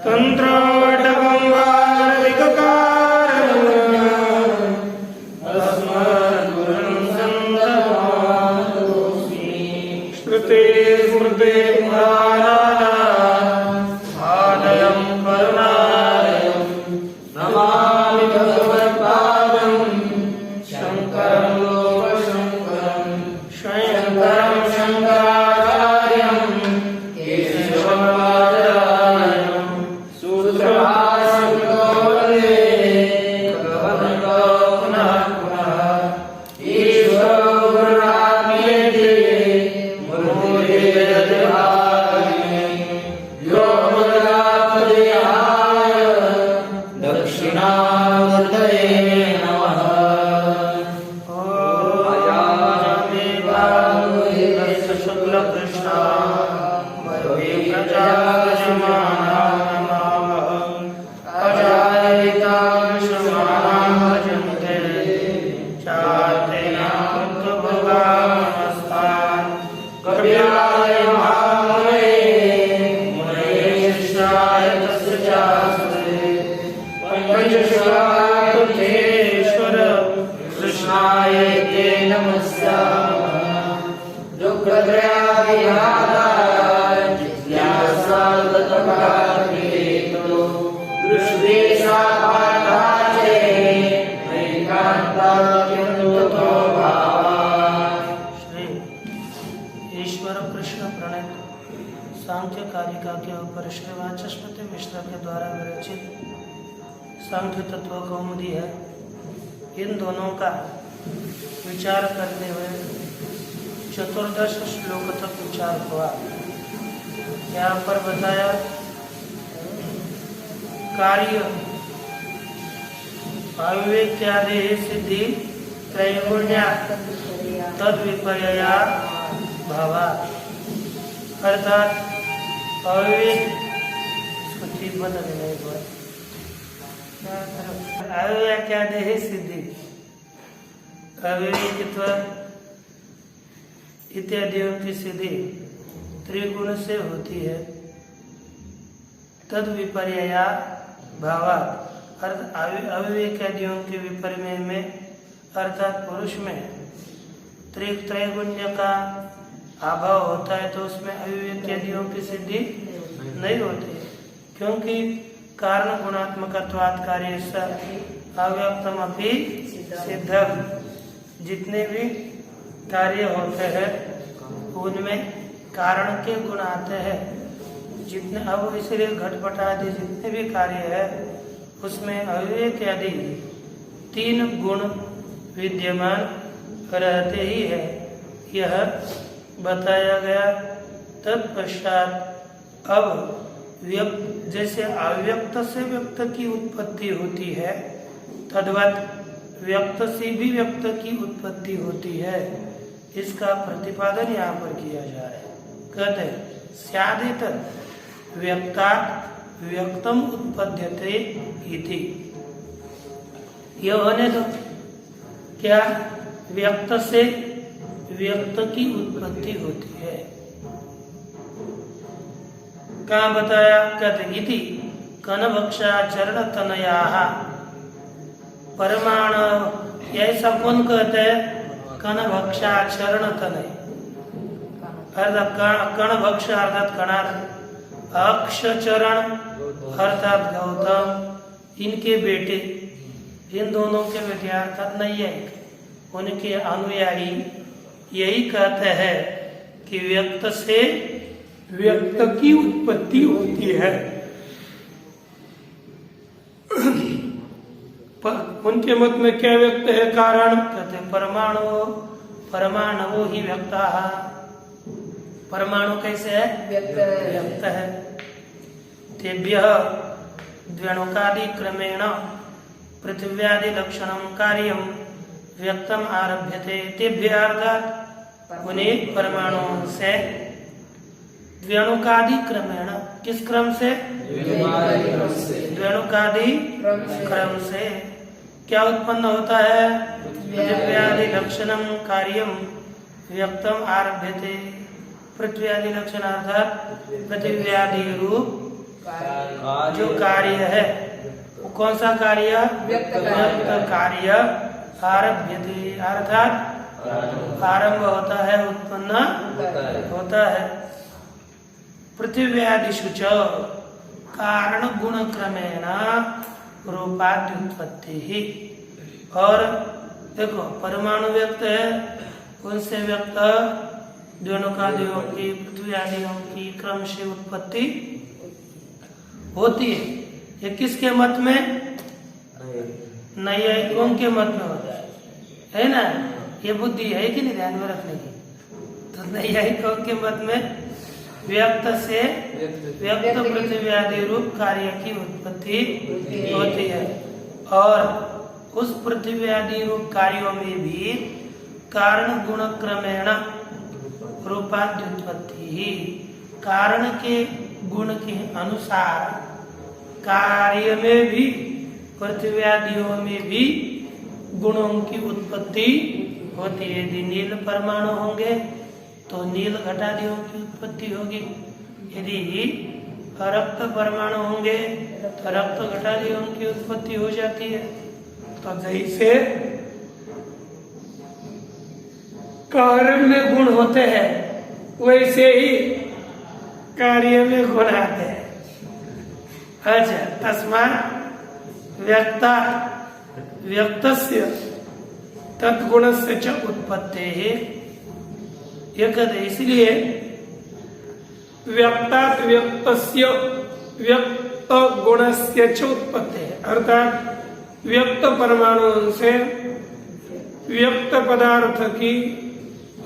तंत्रवटकं वारिककारं अस्मद्गुरुं सन्ततमानतोऽस्मि। श्रुते स्मृते पुराणानाम् आलयं करुणालयं नमामि भगवत्पादं शङ्करं लोकशङ्करं शङ्करं शङ्कराचार्यं केशवमादरायणं सूत्रभाष्यकृतो वन्दे भगवन्तो पुनः पुनः। ईश्वरो गुरुरात्मेति मूर्तिभेदविभागिने व्योमवद्व्याप्तदेहाय दक्षिणामूर्तये नमः। अजामेवामृतस्य शुक्लकृष्णा वरुणे प्रजापतिमानः अजायिता विश्वमानं भजन्ते चातेनामुक्तभोगानस्तान् कपिलाय महामुनये मुनये शिष्याय तस्य चास्ते पंचशिलाकृतेश्वर कृष्णाय ते नमस्यामः। दुःखत्रयाभिहाराय जिज्ञासागतभावेतो दृष्टिशापाधाचे नैकान्तात्यन्ततो भावात्। श्री ईश्वर कृष्ण प्रणीत सांख्य कारिका के ऊपर श्री वाचस्पति मिश्र के द्वारा विरचित सांख्य तत्व कौमुदी है। इन दोनों का विचार करते हुए 14 श्लोक तक विचार हुआ। यहाँ पर बताया कार्य अविवेक्यादि सिद्धि त्रैगुण्या तद विपर्यया भावा, अर्थात अविवेक इसको ठीक बता देना एक बार। अविवेक्यादि सिद्धि अविवेकित्व इत्यादियों की सिद्धि त्रिगुण से होती है। तद विपर्यया भावात, अविवेकादियों के विपर्य में अर्थात पुरुष में त्रैगुण्य का अभाव होता है, तो उसमें अविवेकादियों की सिद्धि नहीं होती, क्योंकि कारण गुणात्मकत्वात् कार्यस्य अव्यक्तमपि सिद्धम। जितने भी कार्य होते हैं उनमें कारण के गुण आते हैं। जितने अब इसलिए घटपट आदि जितने भी कार्य है उसमें अविवेक आदि 3 गुण विद्यमान रहते ही है, यह बताया गया। तत्पश्चात अब जैसे अव्यक्त से व्यक्त की उत्पत्ति होती है, तद्वत व्यक्त से भी व्यक्त की उत्पत्ति होती है। इसका प्रतिपादन यहाँ पर किया जा रहा है। कहते हैं स्यादेतर व्यक्तात् व्यक्तम उत्पद्यते इति। यह होने दो, क्या व्यक्त से व्यक्त की उत्पत्ति होती है। कहाँ बताया, कहते इति कनभक्षा चरण तनयाः परमाण। ऐसा कौन कहते हैं? कनभक्षा चरण तनय अर्थात कणभक्ष अर्थात कणार्थ, अक्ष चरण अर्थात गौतम, इनके बेटे, इन दोनों के बेटे अर्थात नैयायिक, उनके अनुयायी यही कहते हैं कि व्यक्त से व्यक्त की उत्पत्ति होती है। उनके मत में क्या व्यक्त है कारण? कहते परमाणु ही व्यक्ता। परमाणु कैसे है? व्यक्त है। तेभ्यः द्व्यणुकादि क्रमेण पृथिव्यादि लक्षणं कार्यं व्यक्तम आरभ्यते। तेभ्यः अर्थात उन्हीं परमाणुओं से द्व्यणुकादि क्रमेण, किस क्रम से? द्व्यणुकादि क्रम से क्या उत्पन्न होता है? पृथिव्यादि लक्षणम कार्यम व्यक्तम आरभ्यते। पृथ्वी आदि लक्षण अर्थात पृथ्वी आदि रूप जो कार्य है, कौन सा कार्य? व्यक्त कार्य आरभ्यते, अर्थात आरंभ होता है, उत्पन्न होता है। पृथिव्यादिषु च कारण गुण क्रमेण रूपाद्युत्पत्ति ही। और देखो परमाणु व्यक्त है, उनसे व्यक्त द्योनुकादियों की, पृथ्वी आदियों की क्रम से उत्पत्ति होती है। ये किसके मत में? नैयायिकों के मत में होता है ना? ये बुद्धि है कि नहीं ध्यान में रखने की? तो नैयायिकों के मत में व्यक्त से व्यक्त पृथ्वी आदि रूप कार्य की उत्पत्ति होती है, और उस पृथ्वी आदि रूप कार्यों में भी कारण गुण क्रमेण रूपाद्युत्पत्ति ही, कारण के गुण के अनुसार कार्य में भी, पृथ्वी आदियों में भी गुणों की उत्पत्ति होती है। यदि नील परमाणु होंगे तो नील घटादियों की उत्पत्ति होगी, यदि रक्त परमाणु होंगे तो रक्त घटादियों की उत्पत्ति हो जाती है। तो जैसे कार्य में गुण होते हैं वैसे ही कार्य में गुण आते हैं। अच्छा, तस्मात् व्यक्ता व्यक्तस्य तद्गुणस्य च उत्पत्तेः, ये कहते हैं इसलिए व्यक्तात् व्यक्तस्य व्यक्त गुणस्य च उत्पत्तेः, अर्थात व्यक्त परमाणुओं से व्यक्त पदार्थ की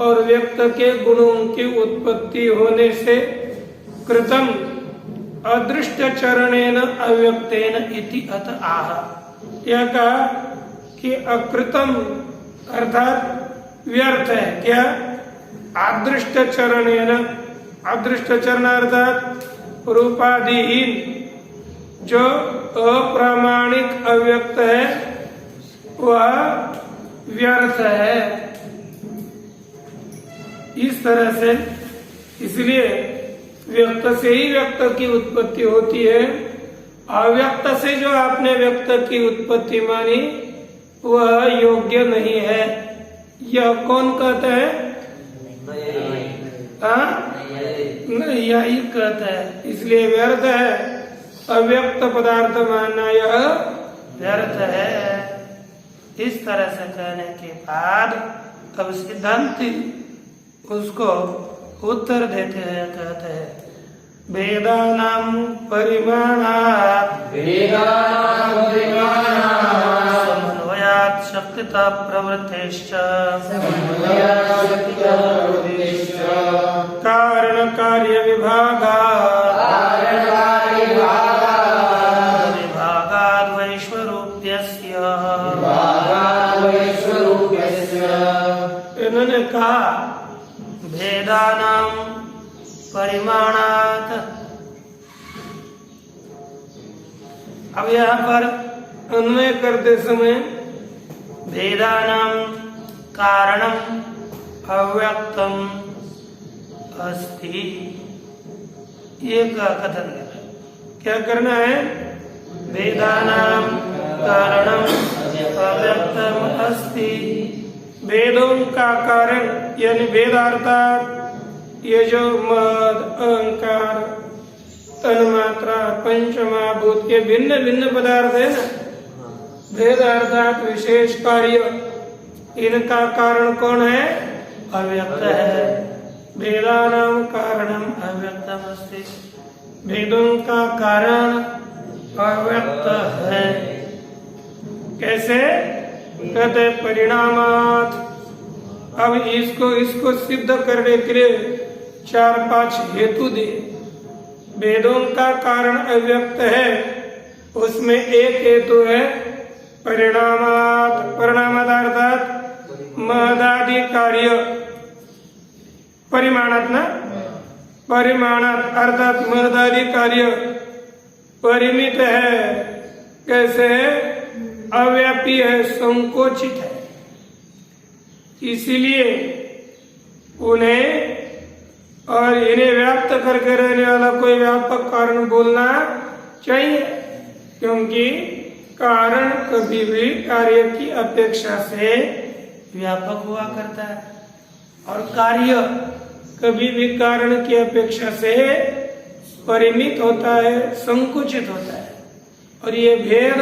और व्यक्त के गुणों की उत्पत्ति होने से कृतम अदृष्ट चरणेन अव्यक्तेन इति अत आह। यह कहा कि अकृतम अर्थात व्यर्थ है। क्या? अदृष्ट चरणेन, अदृष्ट चरण अर्थात रूपादिहीन जो अप्रामाणिक अव्यक्त है वह व्यर्थ है। इस तरह से इसलिए व्यक्त से ही व्यक्त की उत्पत्ति होती है, अव्यक्त से जो आपने व्यक्त की उत्पत्ति मानी वह योग्य नहीं है। यह कौन कहता है? यही कहता है। इसलिए व्यर्थ है, अव्यक्त पदार्थ मानना यह व्यर्थ है। इस तरह से कहने के बाद अब सिद्धांति उसको उत्तर देते हैं, कहते हैं वेदानां परिमाणात् समन्वयात् शक्तिता प्रवृत्तिश्च कारण कार्य विभागाद् वैश्वरूप्यस्य। इन्होंने कहा भेदानां परिमाणात्। अब यहाँ पर अन्वय करते समय भेदानां कारणम अव्यक्तम अस्ति, ये का कथन है। क्या करना है? भेदानां कारणम अव्यक्तम अस्ति, वेदों का कारण यानी वेदार्थात ये जो मद, अहंकार, तन्मात्रा, पंचमहाभूत ये भिन्न भिन्न पदार्थ है ना, भेद अर्थात विशेष कार्य, इनका कारण कौन है? अव्यक्त है। वेदानां कारणम अव्यक्तम अस्ति, वेदों का कारण अव्यक्त है। कैसे? कहते परिणामात। अब इसको सिद्ध करने के लिए 4-5 हेतु दे। वेदों का कारण अव्यक्त है, उसमें एक हेतु है परिणामात। परिणामात अर्थात महदादि कार्य, परिमाणात ना, परिमाणात अर्थात महदादि कार्य परिमित है। कैसे है? अव्यापी है, संकोचित है। इसीलिए उन्हें और इन्हें व्याप्त करके रहने वाला कोई व्यापक कारण बोलना चाहिए, क्योंकि कारण कभी भी कार्य की अपेक्षा से व्यापक हुआ करता है और कार्य कभी भी कारण की अपेक्षा से परिमित होता है, संकुचित होता है। और ये भेद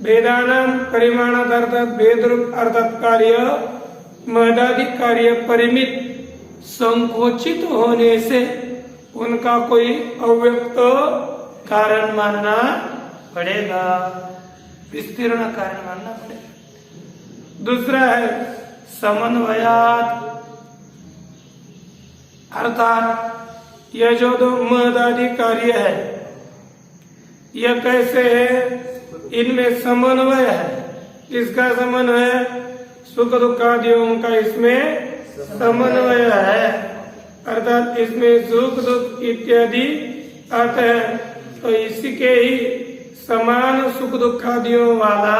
भेदानाम परिमाणात अर्थात भेद रूप अर्थात कार्य महदादि कार्य परिमित संकोचित होने से उनका कोई अव्यक्त कारण मानना पड़ेगा, विस्तीर्ण कारण मानना पड़ेगा। दूसरा है समन्वयात, अर्थात यह जो दो महदादि कार्य है यह कैसे है, इनमें समन्वय है। किसका समन्वय? सुख दुखादियों का इसमें समन्वय है, अर्थात इसमें सुख दुख इत्यादि आते हैं, तो इसी के ही समान सुख दुखादियों वाला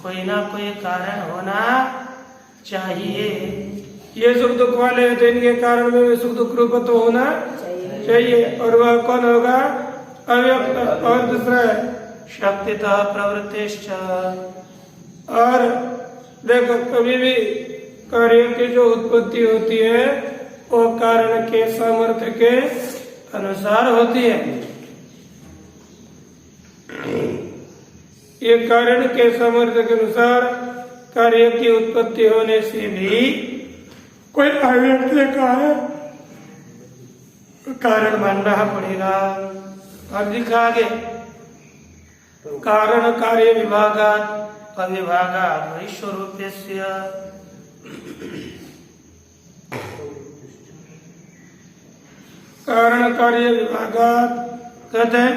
कोई ना कोई कारण होना चाहिए। ये सुख दुख वाले हैं तो इनके कारण में सुख दुख रूप तो होना चाहिए। और वह कौन होगा? अव्यक्त। और दूसरा है शक्तितः प्रवृत्तिश्च। और देखो कभी भी कार्य की जो उत्पत्ति होती है वो कारण के सामर्थ्य के अनुसार होती है। ये कारण के सामर्थ्य के अनुसार कार्य की उत्पत्ति होने से भी कोई अव्यक्त का कारण मानना पड़ेगा। और दिखा आगे कारण कार्य विभागात अविभागात वैश्वरूप्यस्य। कारण कार्य विभागात कहते हैं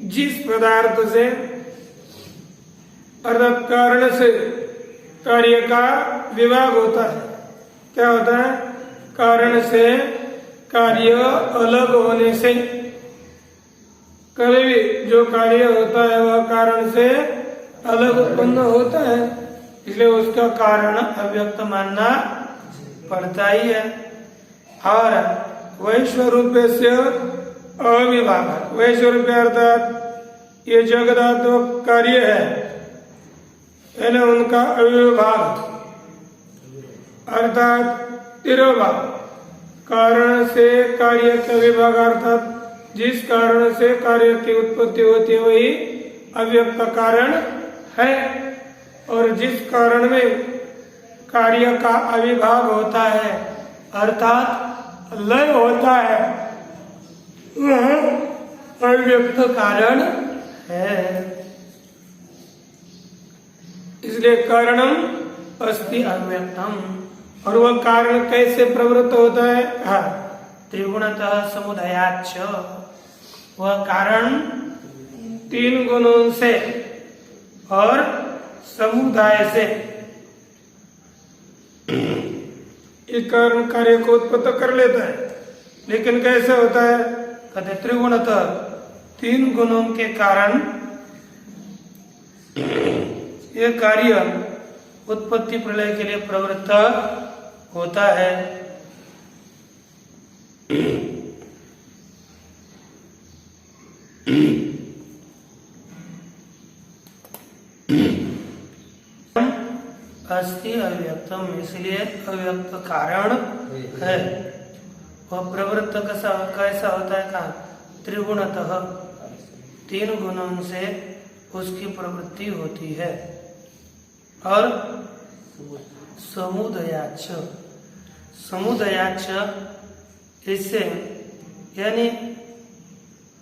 जिस पदार्थ से अर्थात कारण से कार्य का विभाग होता है। क्या होता है? कारण से कार्य अलग होने से कभी भी जो कार्य होता है वह कारण से अलग उत्पन्न होता है, इसलिए उसका कारण अव्यक्त मानना पड़ता ही है। और वैश्वरूप्य से अविभाग, वैश्वरूप्य अर्थात ये जगदात्मक कार्य है ना, उनका अविभाग अर्थात तिरोभाग। कारण से कार्य का विभाग अर्थात जिस कारण से कार्य की उत्पत्ति होती है वही अव्यक्त कारण है, और जिस कारण में कार्य का अविभाग होता है अर्थात लय होता है वह अव्यक्त कारण है। इसलिए कारणम अस्ति अव्यक्तम। और वह कारण कैसे प्रवृत्त होता है? हाँ, त्रिगुणतः समुदयाच्च। वह कारण तीन गुणों से और समुदाय से एक कारण कार्य को उत्पन्न कर लेता है। लेकिन कैसे होता है? कहते त्रिगुणतः, तीन गुणों के कारण यह कार्य उत्पत्ति प्रलय के लिए प्रवृत्त होता है। अस्ति अव्यक्तम, इसलिए अव्यक्त कारण है। वह प्रवृत्त कैसा होता है? कहा त्रिगुणतः, तीन गुणों से उसकी प्रवृत्ति होती है। और समुदयाच्च, समुदयाच्च इससे यानी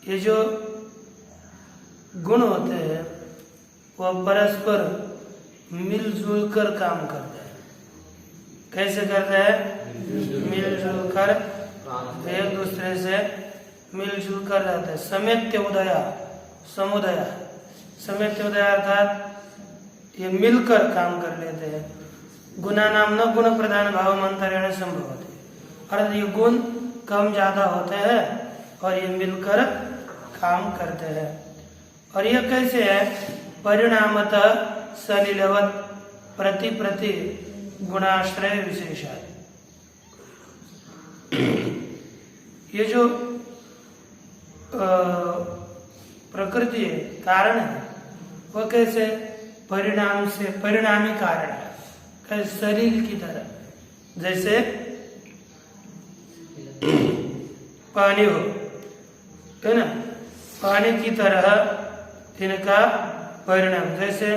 ये जो गुण होते हैं वह परस्पर मिलजुल कर काम करते हैं। कैसे करते हैं? मिलजुल कर, एक दूसरे से मिलजुल कर रहते हैं। समेत्य उदय, समुदय, समेत्य उदय अर्थात ये मिलकर काम कर लेते हैं। गुणा नाम न गुण प्रधान भाव अंतरेण संभव होते, अर्थात ये गुण कम ज्यादा होते हैं और ये मिलकर काम करते हैं। और ये कैसे है? परिणामतः सलिलवत प्रति प्रति गुणाश्रय विशेषा। ये जो प्रकृति है, कारण है, वो कैसे परिणाम से परिणामी कारण है, कैसे शरीर की तरह। जैसे पानी हो, है ना, पानी की तरह इनका परिणाम। जैसे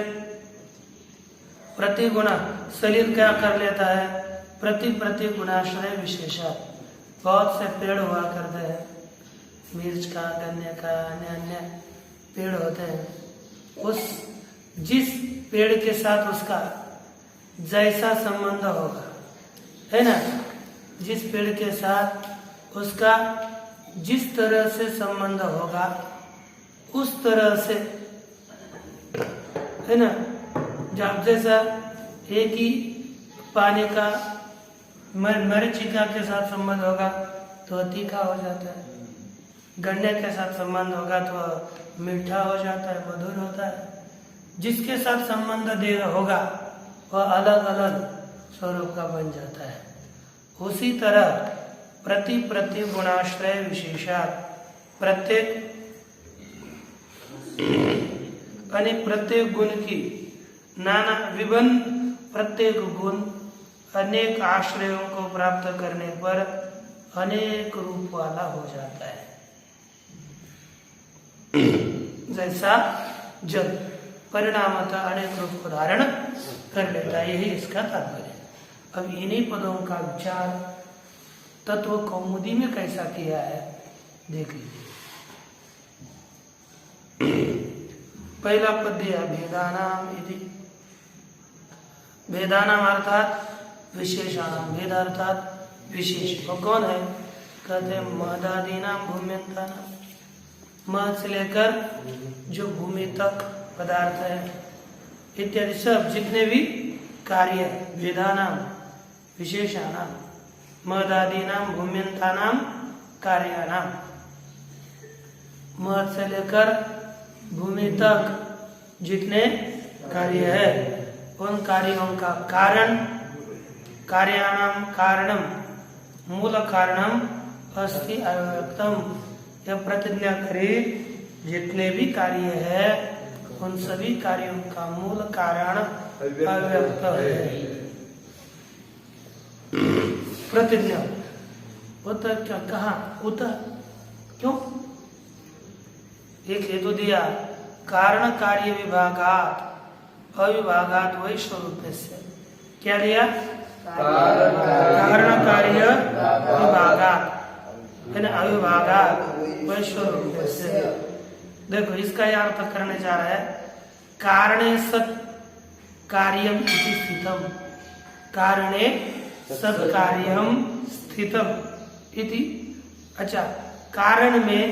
प्रतिगुणा, शरीर क्या कर लेता है, प्रतिगुणाश्रय विशेषा। बहुत से पेड़ हुआ करते हैं, मिर्च का, गन्ने का, अन्य पेड़ होते हैं। उस जिस पेड़ के साथ उसका जैसा संबंध होगा, है ना, जिस पेड़ के साथ उसका जिस तरह से संबंध होगा, उस तरह से, है ना, जब जैसा एक ही पानी का मरीचिका के साथ संबंध होगा तो तीखा हो जाता है, गन्ने के साथ संबंध होगा तो मीठा हो जाता है, मधुर होता है। जिसके साथ संबंध दे होगा वह अलग अलग स्वरूप का बन जाता है। उसी तरह प्रति गुणाश्रय विशेषा, प्रत्येक गुण की नाना विभिन्न, प्रत्येक गुण अनेक आश्रयों को प्राप्त करने पर अनेक रूप वाला हो जाता है। जैसा जल परिणामतः अनेक रूप को धारण कर लेता है, यही इसका तात्पर्य। अब इन्हीं पदों का विचार तत्व कौमुदी में कैसा किया है देख लीजिए। पहला पद दिया भेदानाम इति। भेदानाम अर्थात विशेषाणाम, भेद अर्थात विशेष। वो कौन है, कहते हैं महदादीनाम भूम्यंतानाम, मह से लेकर जो भूमि तक पदार्थ है इत्यादि सब जितने भी कार्य, भेदानाम विशेषाणाम, महदादीनाम भूम्यंतानाम कार्याणाम। मह से लेकर भूमि तक जितने कार्य है उन कार्यों का कारण, कार्याणाम कारणम, मूल कारणम अस्ति अव्यक्तम। यह प्रतिज्ञा करे जितने भी कार्य है उन सभी कार्यों का मूल कारण अव्यक्त है। प्रतिज्ञा उत क्या कहा, उत क्यों, एक हेतु दिया, कारण कार्य विभागात अविभागात वैश्वरूपस्य। क्या दिया, कारण कार्य विभागात, है ना, अविभागात वैश्वरूपस्य। देखो इसका यह अर्थ करने जा रहा है, कारणे सत् कार्यम इति स्थितम, कारणे सत् कार्यम स्थितम इति। अच्छा, कारण में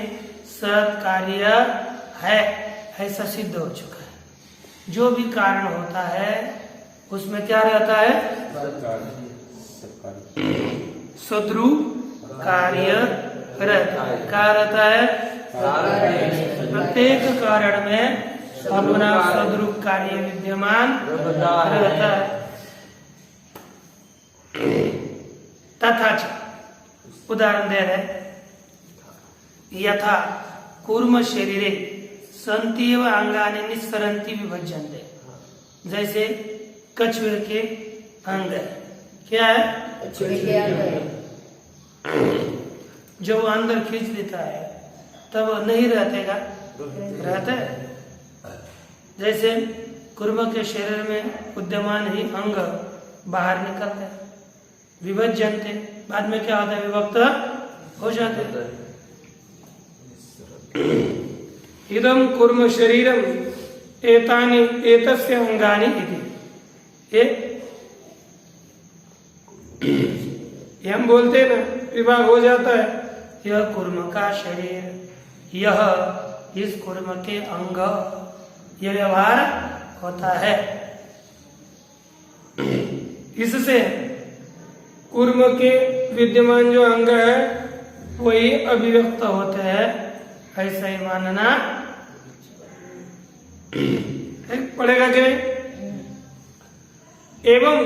सत् कार्य है ऐसा सिद्ध हो चुका है। जो भी कारण होता है उसमें क्या रहता है, सद्रूप कार्य रहता है। क्या रहता है, प्रत्येक कारण में अपना सद्रूप कार्य विद्यमान रहता है। तथा उदाहरण दे रहे, यथा कूर्म शरीरे संतीव अंगानि निस्सरन्ति विभज्यन्ते। जैसे कछुए के अंग है, क्या है, जो अंदर खींच लेता है तब नहीं रहतेगा, रहता है। जैसे कूर्म के शरीर में विद्यमान ही अंग बाहर निकलते हैं, विभज्यन्ते, बाद में क्या होता है, विभक्त हो जाते हैं। इदम कूर्म शरीरम एतानि एतस्य अंगानि इति। ये हम बोलते हैं ना, विभाग हो जाता है। यह कूर्म का शरीर, यह इस कूर्म के अंग, यह व्यवहार होता है। इससे कूर्म के विद्यमान जो अंग है वही अभिव्यक्त होते हैं, ऐसा ही मानना पड़ेगा कि नहीं। एवं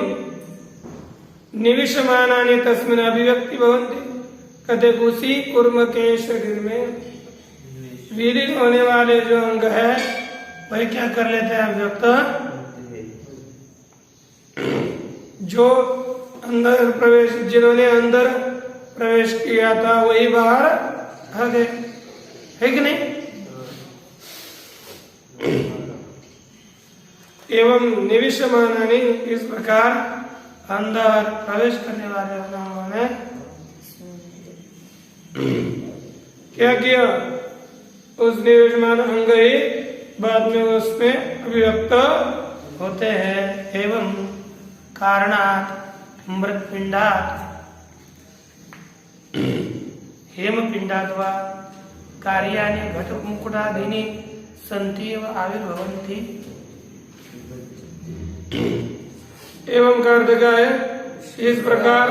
निविशमानानि तस्मिन् अभिव्यक्ति भवन्ति, कहते उसी कुर्म के शरीर में विलीन होने वाले जो अंग है वही क्या कर लेते हैं अव्यक्त, जो अंदर प्रवेश, जिन्होंने अंदर प्रवेश किया था वही बाहर आ गए, है कि नहीं। एवं निविष्यमानानि, इस प्रकार अंदर प्रवेश करने वाले अंगों में क्या किया, उस निविष्यमान अंग ही बाद में उसमें अभिव्यक्त होते हैं। एवं कारणात् मृत्पिंडात् हेमपिंडात् वा कार्याणि घटमुकुटादीनि सन्ति एव आविर्भवन्ति। एवं का अर्थ क्या है, इस प्रकार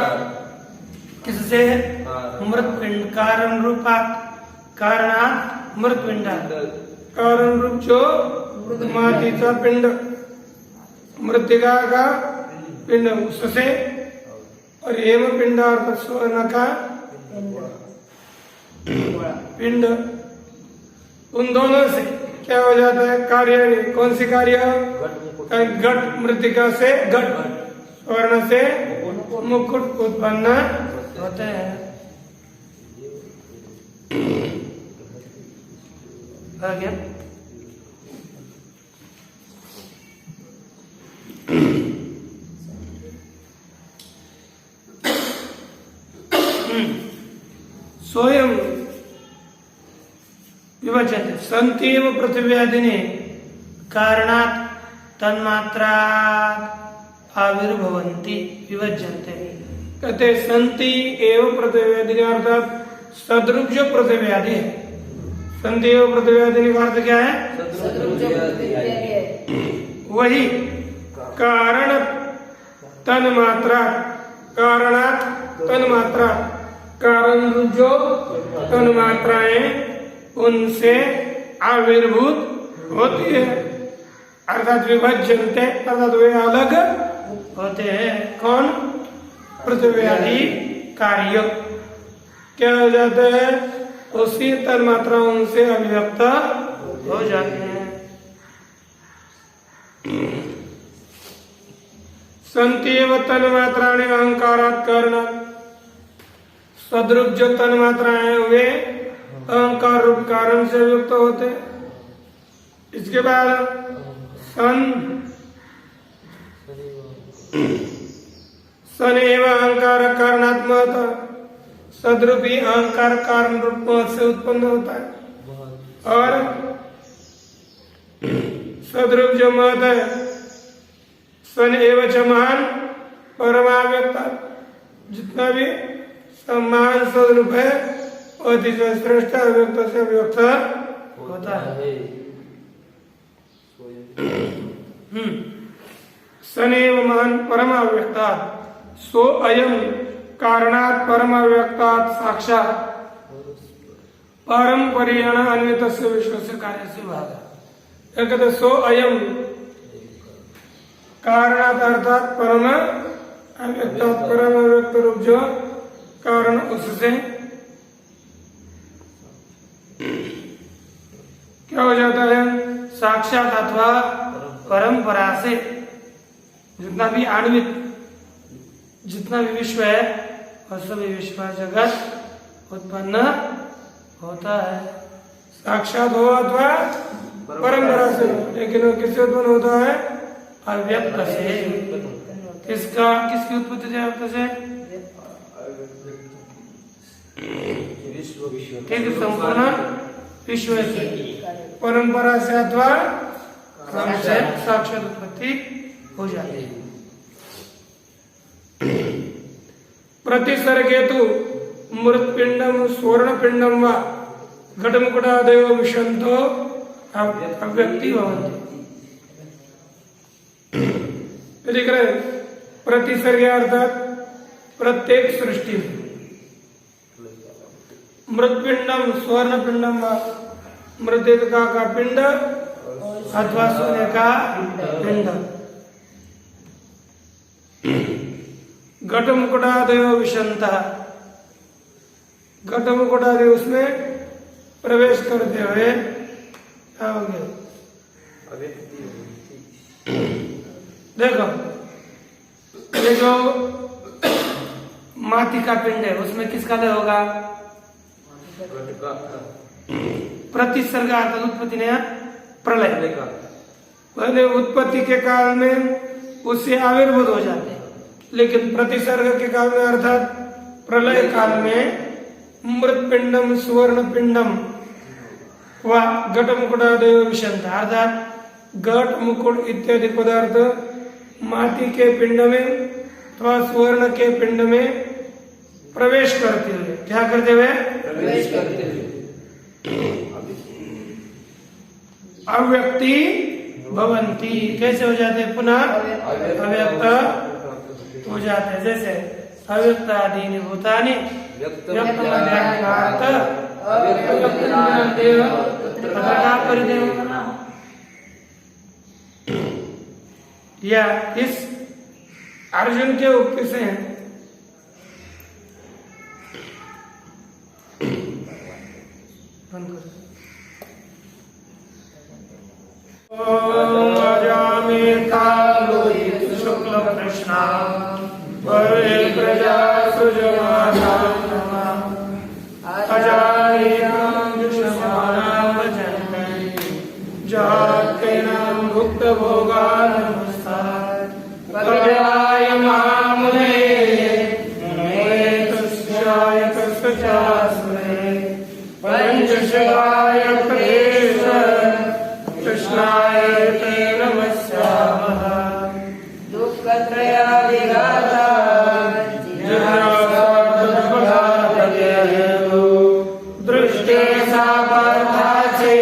किससे, मृतपिंड, कारण रूपात, कारणात् मृतपिंडात्, कारण रूप जो मातीचा पिंड, मृतिका का पिंड उससे, और हेम पिंडार्थ स्वर्ण का पिंड, उन दोनों से क्या हो जाता है, कार्य, कौन सी कार्य, घट, मृतिका से घट, स्वर्ण से मुकुट उत्पन्न होते हैं। आगे स्वयं विभज्यते सन्ति एव पृथिव्यादिने कारणात् तन्मात्रात् आविर्भवन्ति विभज्यन्ते। कहते सन्ति एव पृथिव्यादिने, अर्थात सदरूप जो पृथिव्यादि है, संति एव पृथिव्यादिने का अर्थ क्या है, वही कारण तन्मात्रा, कारणात् तन्मात्रा, कारण रूप जो तन्मात्राएं उनसे आविर्भूत होती है, अर्थात विभज्यन्ते, अर्थात वे अलग होते हैं। कौन, पृथ्व्यादि कार्य क्या हो जाते हैं, उसी तन्मात्राओं से अभिव्यक्त हो जाते हैं। सन्ति एव तन्मात्राणि अहंकारात् कारणात्, सदरूप जो तन्मात्राएं वे अहंकार रूप कारण से युक्त होते। इसके बाद सन एव अहंकार कारणात्मक, सदरूपी अहंकार कारण रूप से उत्पन्न होता है। और सदरूप जो मत है, सन एव च महान परमाव्यक्ता, जितना भी सम्मान सदरूप है अतिशय श्रेष्ठ अव्यक्त से अव्यक्त होता है। सनेव महान परमाव्यक्ता, सो अयम कारणात् परमाव्यक्तात् साक्षात् परम्परेण अन्वितस्य विश्वस्य कार्यस्य भागः। कहते सो अयम कारणात् अर्थात परम अव्यक्तात्, परम अव्यक्त रूप जो कारण, उससे क्या हो जाता है, साक्षात अथवा परंपरा से जितना भी आणविक, जितना भी विश्व है वह सभी विश्व जगत उत्पन्न होता है। साक्षात हो अथवा परंपरा से, लेकिन वो किससे उत्पन्न होता है, अव्यक्त से। किसका, किसकी उत्पत्ति से, अव्यक्त से, संपूर्ण विश्व से, परंपरा से अथवा क्रम से साक्षात उत्पत्ति हो जाती है। प्रतिसर्गेतु मृत्पिंडम स्वर्णपिंडम व घटमुकुटादयो विशंतो अव्यक्ति भवन्ति। लिख रहे प्रतिसर्ग अर्थात प्रत्येक सृष्टि में मृत्पिंडम स्वर्णपिंडम व मृतिका का पिंड अथवा सोने का पिंड, घट मुकुटादयो विशंत, घट मुकुट आदि उसमें प्रवेश करते हुए क्या हो गया? देखो ये जो माटी का पिंड है उसमें किसका लय होगा? प्रतिसर्ग अर्थात उत्पत्ति नया प्रलय। पहले उत्पत्ति के काल में उससे आविर्भूत हो जाते हैं, लेकिन प्रतिसर्ग के काल में अर्थात प्रलय काल में मृत पिंडम सुवर्ण पिंडम व घट मुकुटादयो विशंत अर्थात घट मुकुट इत्यादि पदार्थ माटी के पिंड में अथवा सुवर्ण के पिंड में प्रवेश करते हुए क्या करते हुए? प्रवेश करते हुए अव्यक्ति भवंती कैसे हो जाते? पुनः अव्यक्त हो जाते। जैसे अव्यक्त आदि भूतानि या इस अर्जुन के उक्ति से है। शुक्ल कृष्णा प्रजा भुक्त भोगान पंचशिवाय कृष्णाय ते नमस्यामः दुःखत्रयादिघाता दृष्टे सा पार्थाचे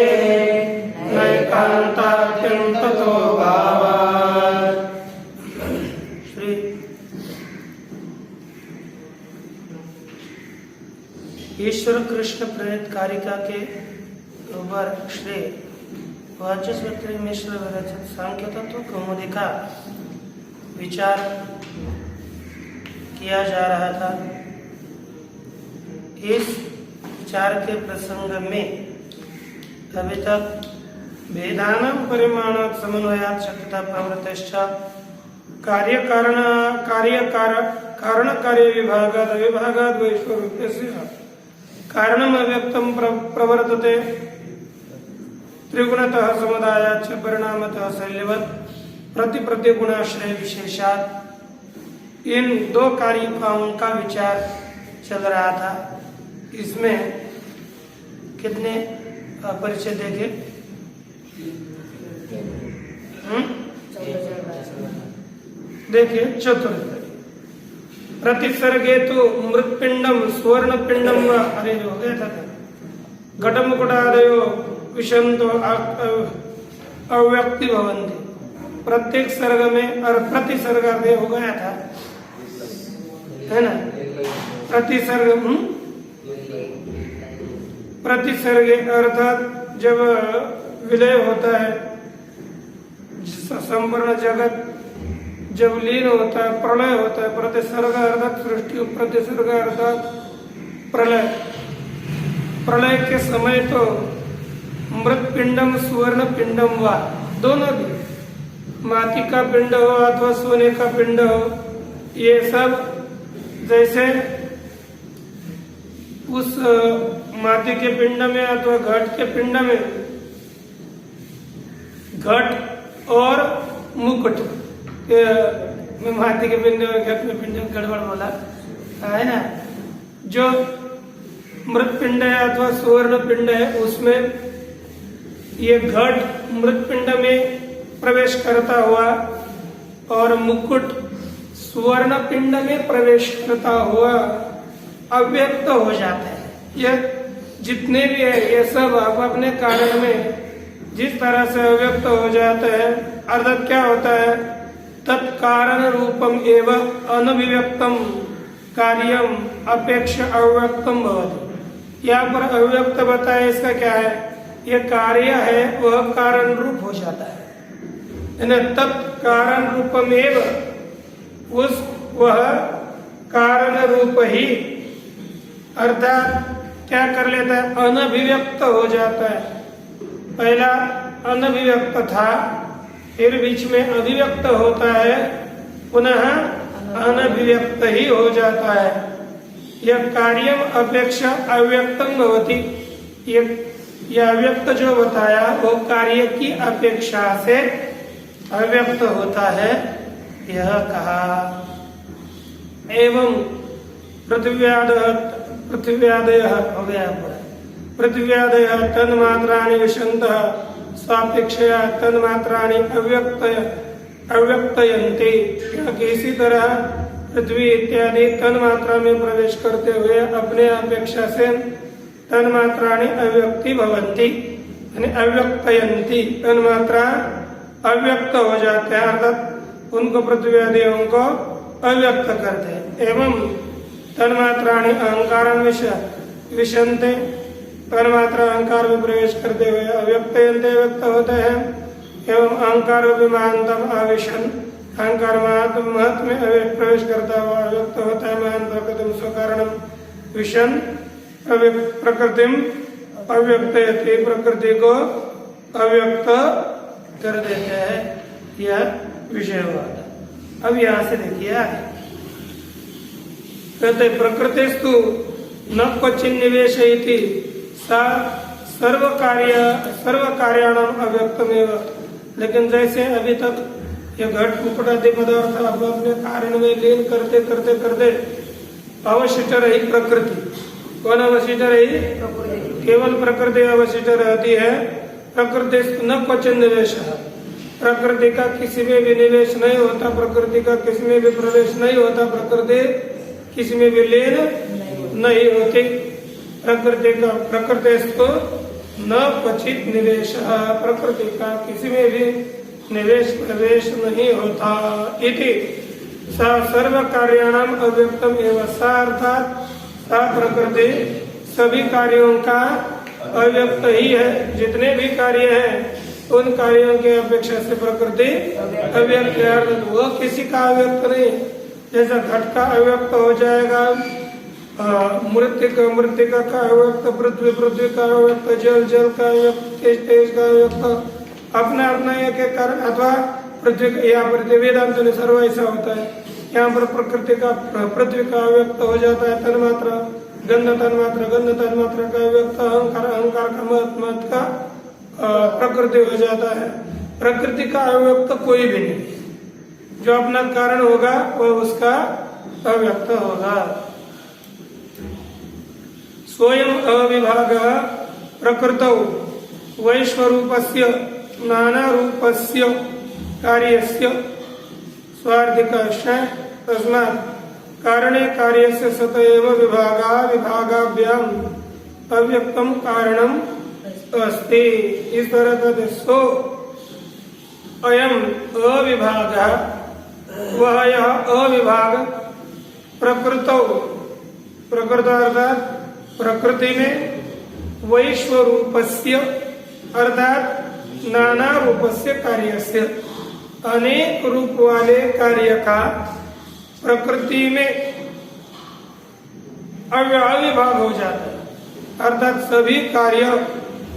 नैकान्तात्यन्ततो भावात्। श्री ईश्वर कृष्ण प्रेरित कारिका के ऊपर श्री वाचस्पति मिश्र विरचित सांख्य तत्व कौमुदी का विचार किया जा रहा था। इस विचार के प्रसंग में अभी तक वेदानां परिमाणात् समन्वयात् शक्यता प्रवृत्तिश्च कार्य कार्य विभागात् विभागात् वैश्वरूप्यस्य कारणम् अव्यक्तं प्रवर्तते त्रिगुणतः समुदायाच्च परिणामतः शैल्यवत् प्रतिप्रतिगुणाश्रय विशेषात् इन दो कारिकाओं का विचार चल रहा था। इसमें कितने परिचय देखे? देखिए चतुर्थ प्रतिसर्गे तो मृतपिंडम स्वर्ण पिंडम अरे हो गया था घट मुकुटादयो विषंतो अव्यक्ति भवन्ति। प्रत्येक सर्ग में और प्रतिसर्ग हो गया था, है ना? प्रतिसर्ग प्रतिसर्गे अर्थात जब विलय होता है, संपूर्ण जगत जब लीन होता है, प्रलय होता है। प्रतिसर्ग अर्थात सृष्टि, प्रतिसर्ग अर्थात प्रलय। प्रलय के समय तो मृत पिंडम सुवर्ण पिंडम वा दोनों भी, माटी का पिंड हो अथवा सोने का पिंड हो, ये सब जैसे उस माटी के पिंड में अथवा घट के पिंड में घट और मुकुट, मैं माटी के पिंड में घट में पिंड गड़बड़ बोला है ना। जो मृत पिंड है अथवा सुवर्ण पिंड है उसमें ये घट मृत पिंड में प्रवेश करता हुआ और मुकुट सुवर्ण पिंड में प्रवेश करता हुआ अव्यक्त हो जाता है। ये जितने भी है ये सब आप अपने कारण में जिस तरह से अव्यक्त हो जाते हैं, अर्थात क्या होता है? तत्कारण रूपम एवं अनभिव्यक्तम कार्यम अपेक्ष अव्यक्तम भवति। यहाँ पर अव्यक्त बताया, इसका क्या है? ये कार्य है वह कारण रूप हो जाता है। तत्कारण रूपमेव, उस वह कारण रूप ही अर्थात क्या कर लेता है, अनभिव्यक्त हो जाता है। पहला अनभिव्यक्त था, फिर बीच में अभिव्यक्त होता है, पुनः अनभिव्यक्त ही हो जाता है। यह कार्यम अपेक्षा अव्यक्तम भवति, यह अव्यक्त जो बताया वो कार्य की अपेक्षा से अव्यक्त होता है, यह कहा। एवं पृथिव्यादयः तन्मात्राणि विशन्तः सापेक्षया तन्मात्राणि अव्यक्तयन्ते। इसी तरह पृथ्वी इत्यादि तन्मात्रा में प्रवेश करते हुए अपने अपेक्षा से तन्मात्राणि अव्यक्ति भवन्ति, यानी अव्यक्तयन्ति, तन्मात्रा अव्यक्त हो जाते हैं, अर्थात उनको पृथ्वी आदियों को अव्यक्त करते हैं। एवं तन्मात्राणि अहंकार विशन्ते, तन्मात्रा अहंकार में प्रवेश करते हुए अव्यक्तयन्ते, व्यक्त होते हैं। एवं अहंकार महानतम आविशन, अहंकार महत में प्रवेश करता हुआ अव्यक्त होता है। महान प्रकृतिम स्वकारणम विशन प्रकृतिम अव्यक्तयति, प्रकृति को अव्यक्त कर देते हैं। यह विषय हुआ था। अब यहाँ से देखिए आगे कहते प्रकृतिस्तु न क्वचिन निवेशयति सा सर्व कार्याणाम अव्यक्तमेव। लेकिन जैसे अभी तक ये घट मुकुट आदि पदार्थ अब अपने कारण में लीन करते करते करते अवशिष्ट रही प्रकृति। कौन अवशिष्ट रही? केवल प्रकृति अवशिष्ट रहती है। प्रकृति न क्वचिन निवेश, प्रकृति का किसी में भी निवेश नहीं होता, प्रकृति का किसी में भी प्रवेश नहीं होता, प्रकृति किसी में भी लीन नहीं होती। प्रकृति को न क्वचित निवेश, प्रकृति का किसी में भी निवेश प्रवेश नहीं होता। इति सा सर्व कार्याणाम अव्यक्तम एवं, सा अर्थात सा प्रकृति सभी कार्यों का अव्यक्त ही है। जितने भी कार्य हैं उन कार्यों के अपेक्षा से प्रकृति अव्यक्त है, वो किसी का अव्यक्त नहीं। जैसा घट का अव्यक्त हो जाएगा, मृतिका का अव्यक्त, पृथ्वी का अव्यक्त, जल का अव्यक्त, तेज का अव्यक्त, अपना अपना एक एक कारण। अथवा पृथ्वी, यहाँ पर वेदांत में सर्व ऐसा होता है। यहाँ पर पृथ्वी का अव्यक्त हो जाता है तन्मात्रा, गंध तन्मात्रा का अव्यक्त, अहंकार का महत का प्रकृति हो जाता है। प्रकृति का अव्यक्त कोई भी नहीं, जो अपना कारण होगा वो उसका अव्यक्त होगा। स्वयं अविभाग प्रकृतौ वैश्वरूपस्य नाना रूपस्य कार्यस्य स्वार्थिकस्य तस्मात् कारणे कार्यस्य सतएव विभागाभ्याम अव्यक्तम कारणम अस्ति। इस तरह का सो अयम अविभाग, वह यह अविभाग प्रकृत अर्थात प्रकृति में वैश्वरूपस्य अर्थात नाना रूपस्य कार्यस्य, अनेक रूप वाले कार्य का प्रकृति में अविभाग हो जाता है। अर्थात सभी कार्य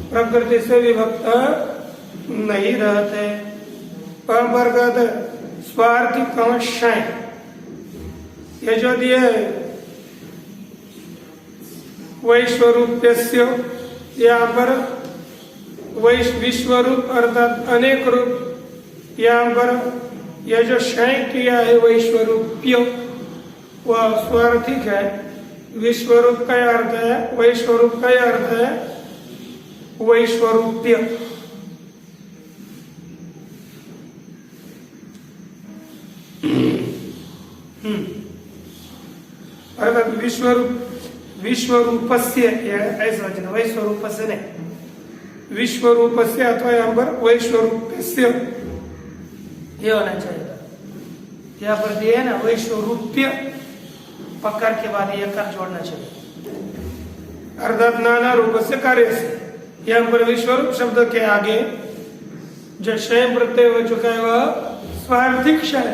प्रकृति से विभक्त नहीं रहते। परंपरागत स्वार्थी कमशाएं, ये जो दिए वैश्वरूप्यस्य, यहाँ पर विश्वरूप अर्थात अनेक रूप, यहाँ पर यह जो शय किया है वैश्वरूप्य, वह स्वार्थिक है। विश्वरूप का अर्थ है, वैश्वरूप का अर्थ है वैश्वरूप्य। अर्थात विश्वरूपस्य, ऐसा वचन वैश्वरूपस्य नहीं, विश्वरूपस्य अथवा यहाँ पर वैश्वरूपस्य ये होना चाहिए। यहाँ पर दिए ना वैश्वरूप्य, पकड़ के बाद ये कर जोड़ना चाहिए। अर्थात नाना रूप से कार्य से, यहाँ पर विश्वरूप शब्द के आगे जो शय प्रत्यय हो चुका है वह स्वार्थिक शय,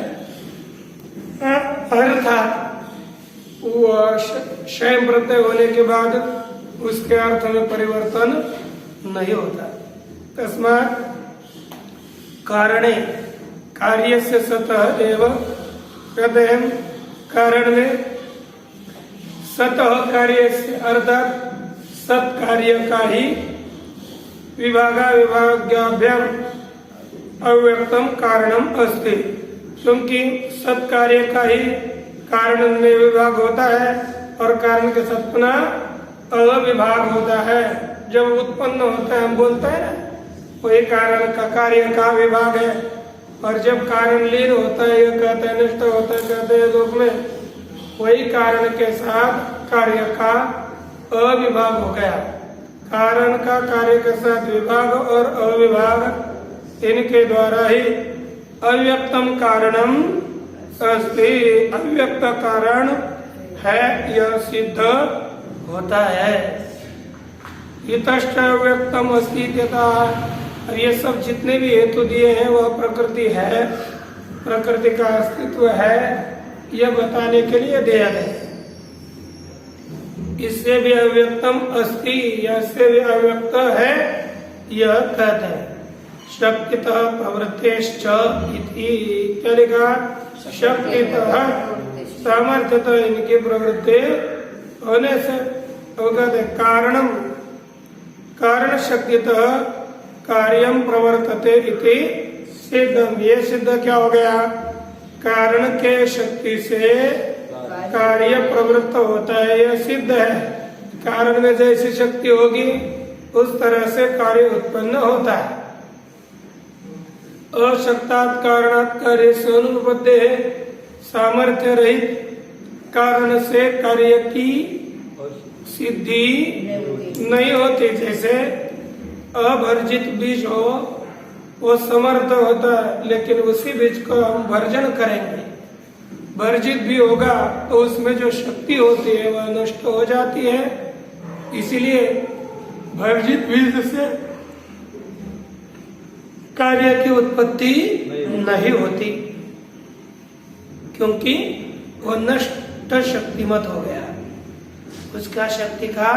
अर्थात वो क्षय प्रत्यय होने के बाद उसके अर्थ में परिवर्तन नहीं होता। तस्मात् कारणे कार्य से सतः एवं कहते हैं कारण में सतः कार्य से अर्थात सत कार्य का ही विभागाभ्याम अव्यक्तम कारणम अस्ति, क्योंकि सत कार्य का ही कारण में विभाग होता है और कारण के सत्पना अविभाग होता है। जब उत्पन्न होता है हम बोलते हैं ना वही कारण का कार्य का विभाग है, और जब कारण लीन होता है ये कहते हैं नष्ट होता है कहते हैं लोक में, वही कारण के साथ कार्य का अविभाग हो गया। कारण का कार्य के साथ विभाग और अविभाग इनके द्वारा ही अव्यक्तम कारणम अस्ति, अव्यक्त कारण है यह सिद्ध होता है। इतश्च अव्यक्तम अस्ति तथा, और ये सब जितने भी हेतु दिए हैं वह प्रकृति है, प्रकृति का अस्तित्व है यह बताने के लिए दिया है। इससे भी अव्यक्तम अस्ति, इससे भी अव्यक्त है यह कहते हैं। शक्तितः प्रवृत्तेश्च इति, क्या लिखा? शक्तितः सामर्थ्यतः इनकी प्रवृत्ति होने से कहते हैं कारणम, कारण शक्तितः कार्यम प्रवर्तते इति सिद्धम। ये सिद्ध क्या हो गया? कारण के शक्ति से कार्य प्रवृत्त होता है, यह सिद्ध है। कारण में जैसी शक्ति होगी उस तरह से कार्य उत्पन्न होता है। अशक्तात् कारणात् कार्य से अनुपपद्ये है, सामर्थ्य रहित कारण से कार्य की सिद्धि नहीं होती। जैसे अभर्जित बीज हो वो समर्थ होता है, लेकिन उसी बीज को हम भर्जन करेंगे, भर्जित भी होगा तो उसमें जो शक्ति होती है वह नष्ट हो जाती है। इसीलिए भर्जित बीज से कार्य की उत्पत्ति नहीं होती, क्योंकि वह नष्ट शक्तिमत हो गया, उसका शक्ति का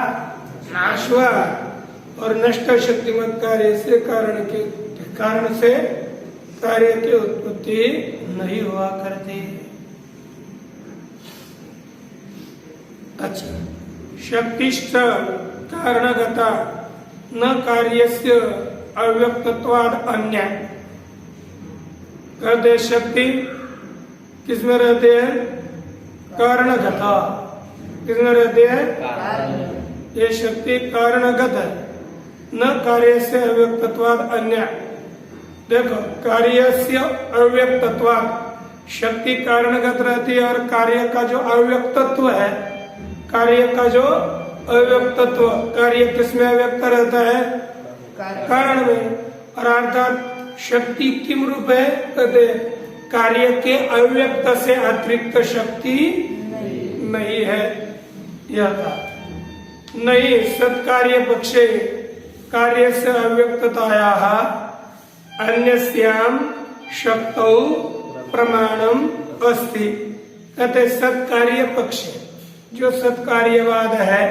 नाश हुआ। और नष्ट शक्तिमत कार्य से कारण से कार्य की उत्पत्ति नहीं हुआ करती। अच्छा, शक्तिश्च कारणगता न कार्यस्य अव्यक्तत्वाद अन्य। कहते शक्ति किसमें रहते हैं? कारणगता। किसमें रहते हैं? ये शक्ति कारणगत है, न कार्य से अव्यक्तत्वाद अन्य। देखो, कार्य से अव्यक्तत्वाद शक्ति कारणगत रहती है, और कार्य का जो अव्यक्तत्व है, कार्य का जो अव्यक्तत्व, कार्य किसमें अव्यक्त रहता है? कारण में। और अर्थात शक्ति किम रूप है? कहते कार्य के अव्यक्त से अतिरिक्त शक्ति नहीं है। यह कहा नहीं, सत्कार्य पक्षे कार्य से अव्यक्तताया अन्यस्याम शक्तौ प्रमाणम अस्ति। कहते सत्कार्य पक्ष, जो सत्कार्यवाद है,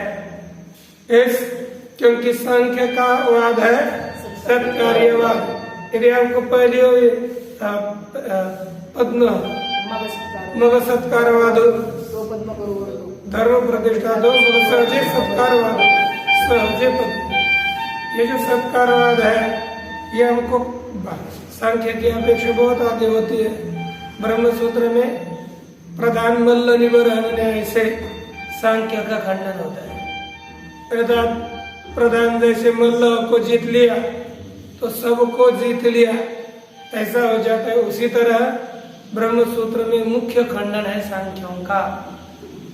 इस क्योंकि सांख्य का वाद है सत्कार्यवाद। यदि आपको पहले पद्म मग सत्कारवाद, धर्म प्रतिष्ठा दो सहजे सत्कारवाद, सहजे पद। ये जो सत्कारवाद है ये हमको सांख्य की अपेक्षा बहुत आगे होती है। ब्रह्म सूत्र में प्रधान मल्ल निबरहन न्याय से सांख्य का खंडन होता है। अर्थात प्रधान जैसे मल्ल को जीत लिया तो सबको जीत लिया, ऐसा हो जाता है। उसी तरह ब्रह्म सूत्र में मुख्य खंडन है सांख्यों का,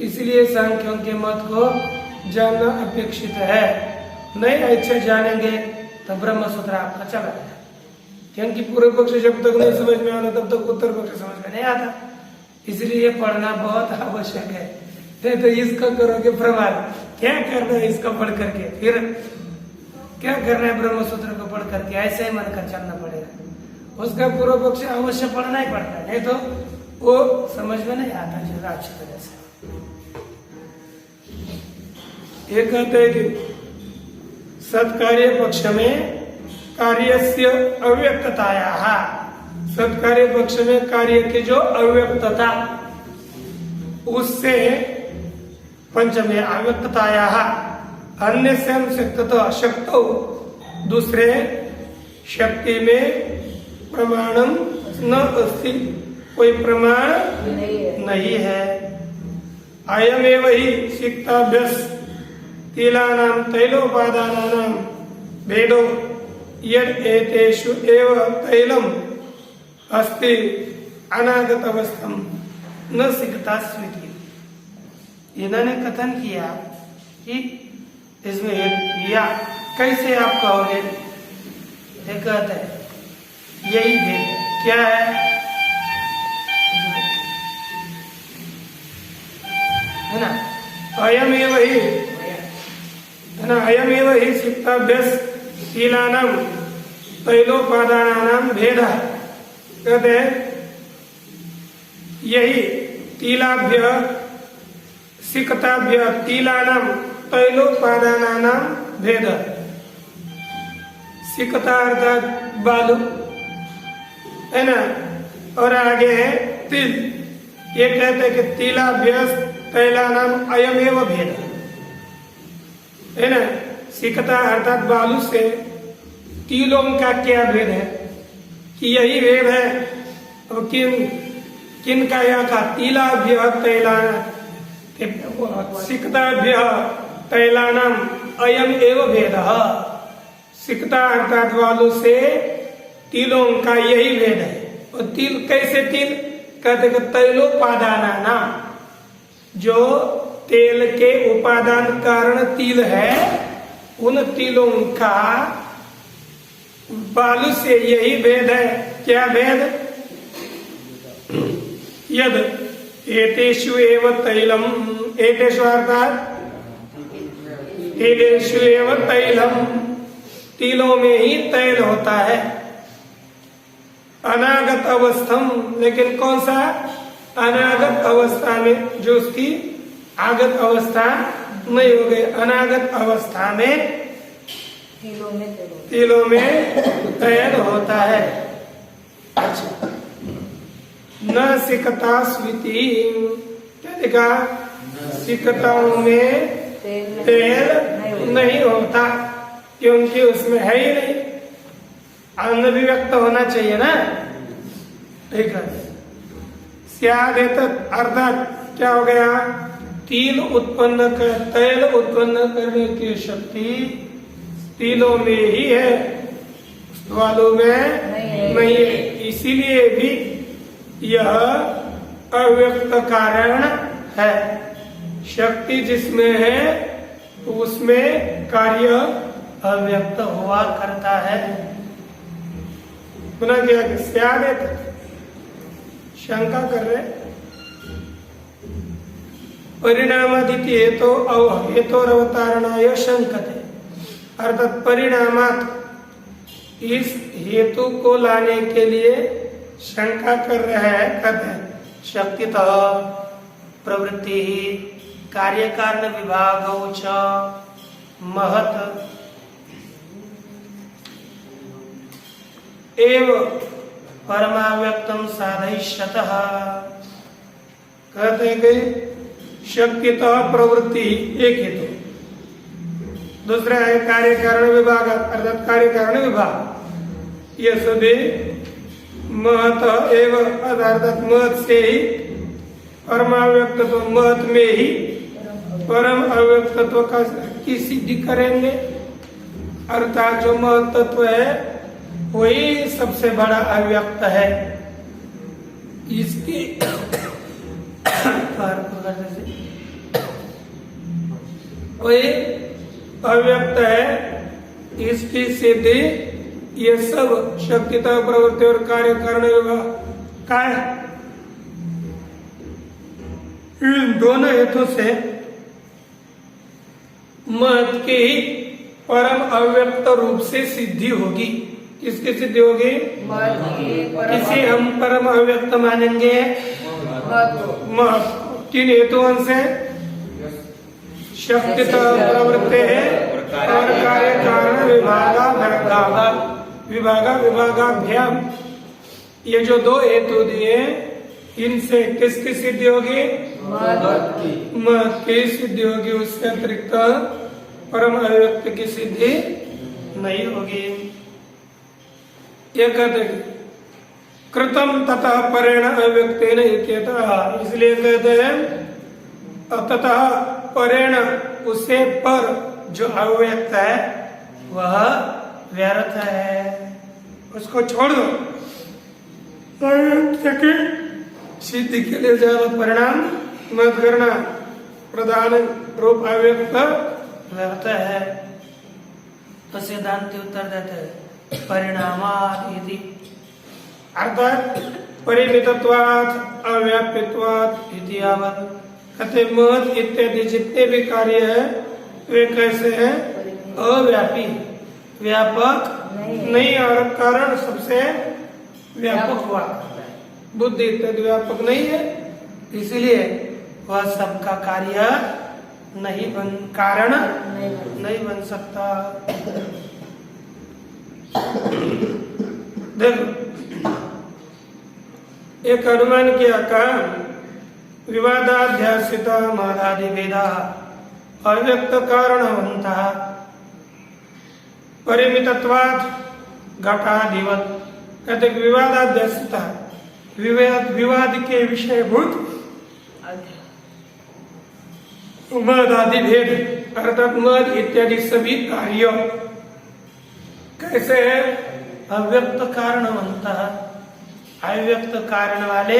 इसलिए सांख्यों के मत को जानना अपेक्षित है। नहीं अच्छे जानेंगे तो ब्रह्म सूत्र आपका चला जाए, क्योंकि पूर्व पक्ष जब तक नहीं समझ में आता तब तक उत्तर पक्ष समझ में नहीं आता। इसलिए पढ़ना बहुत आवश्यक है। नहीं तो इसका करोगे प्रमाण, क्या करना है इसका पढ़ करके, फिर क्या करना है ब्रह्म सूत्र को पढ़ करके, ऐसे ही मन कर चलना पड़ेगा। उसका पूर्व पक्ष अवश्य पढ़ना ही पड़ता है, नहीं तो वो समझ में नहीं आता अच्छी तरह से। ये कहते हैं कि सत्कार्य पक्ष में कार्यस्य अव्यक्ततायाः, सत्कार्य पक्ष में कार्य की जो अव्यक्तता, उससे पंचमे अव्यक्ततायाः अन्य से हम शक्तता शक्तो, दूसरे शक्ति में प्रमाणम न अस्ति, कोई प्रमाण नहीं है। अयमेव ही सिक्ताभ्यस तिलानां तैलोपादानानां भेदो यद एतेषु एव तैलम अस्ति अनागत अवस्थम न सिक्ता स्वीति। इन्होंने कथन किया कि इसमें या कैसे आप कहोगे, ये कहते हैं यही भेद है। क्या है ना, अयमेव ही, है ना, अयमेव ही सिक्ताभ्यस शीलानां तैलोपादानानां भेदः। कहते हैं यही तिलाभ्य सिक्ताभ्य तिलानां तैलोपादानानां भेदः। सिक्ता अर्थात बालू, है ना, और आगे है तिल। ये कहते हैं कि तिलाभ्यस तैलानाम अयमेव भेद, है ना। सिक्ता अर्थात बालू से तिलों का क्या भेद है, कि यही भेद है। और किन का यह था, तिलाभ्य तैलाना, सिक्ताभ्य तैलानाम अयम एव भेदः। सिक्ता अर्थात बालू से तिलों का यही भेद है। और तिल कैसे तिल, कहते कि तैलोपादानानाम, जो तेल के उपादान कारण तिल है, उन तिलों का बालू से यही भेद है। क्या भेद, यद एतेषु एव तैलम, एतेषु अर्थात एतेषु एव तैलम, तिलों में ही तैल होता है। अनागत अवस्थम, लेकिन कौन सा, अनागत अवस्था में, जो उसकी आगत अवस्था नहीं हो गई, अनागत अवस्था में तिलों में तैल होता है। अच्छा, न सिकता स्वीति, क्या लिखा, सिकताओं में तेल नहीं होता, क्योंकि उसमें है ही नहीं, अन्न भी व्यक्त होना चाहिए ना। ठीक है, स्यादेत अर्थात क्या हो गया, तिल उत्पन्न कर, तैल उत्पन्न करने की शक्ति तिलों में ही है, बालू में नहीं है। इसीलिए भी यह अव्यक्त कारण है। शक्ति जिसमें है उसमें कार्य अव्यक्त हुआ करता है। पुनः क्या स्यादेत, शंका कर रहे, परिणामादिति हेतु हेतोरवतारणाय शंकते, अर्थात परिणामात इस हेतु को लाने के लिए शंका कर रहे हैं। कहते हैं शक्तितः प्रवृत्ति ही कार्य कारण विभागौ च महत एव परमाव्यक्तम साधयिष्यतः। कहते हैं कि शक्तितः प्रवृत्ति एक हेतु, दूसरा है कार्य कारण विभाग, अर्थात कार्य कारण विभाग। यह सभी महत एव, अर्थात महत से ही परमाव्यक्तत्व, महत में ही परम अव्यक्तत्व की सिद्धि करेंगे। अर्थात जो महत तत्व है वही सबसे बड़ा अव्यक्त है। इसकी वही अव्यक्त है, इसकी सिद्धि ये सब शक्तिता प्रवृत्ति और कार्य कारण विभाग का है। इन दोनों हेतु से महत की ही परम अव्यक्त रूप से सिद्धि होगी। किसकी सिद्धि होगी, किसी हम परम अव्यक्त मानेंगे महत। किन हेतुओं से, शक्तितः प्रवृत्ते और कार्य कारण विभागाभ्याम, ये जो दो हेतु दिए इनसे किसकी सिद्धि होगी? मत की सिद्धि होगी, उससे अतिरिक्त परम अव्यक्त की सिद्धि नहीं होगी। ये कहते कृतम तथा परेण अव्यक्तेन इत्यतः, इसलिए कहते हैं तथा परेण, उसे पर जो अव्यक्त है वह व्यर्थ है, उसको छोड़ दो। सिद्धि के लिए ज्यादा परिणाम मत करना, प्रधान रूप अव्यक्त व्यर्थ है। तो सिद्धांत उत्तर देते हैं परिणामात् इति, अर्थात परिमितत्वात् अव्याप्यत्वात् इति यावत्, कहते मत इत्यादि जितने भी कार्य है वे कैसे हैं? अव्यापी, व्यापक नहीं, और कारण सबसे व्यापक हुआ, बुद्धि इत्यादि व्यापक नहीं है, इसलिए वह सबका कार्य नहीं बन, कारण नहीं बन सकता। देखो एक अनुमान किया का विवादाध्यासिता मादादि भेदा अव्यक्त कारणवन्तः परिमितत्वात् घटादिवत्, कहते विवादाध्यासिता, विवाद के विषयभूत मद आदि भेद, अर्थात मद इत्यादि सभी कार्य कैसे है? अव्यक्त कारणवन्तः, अव्यक्त कारण वाले,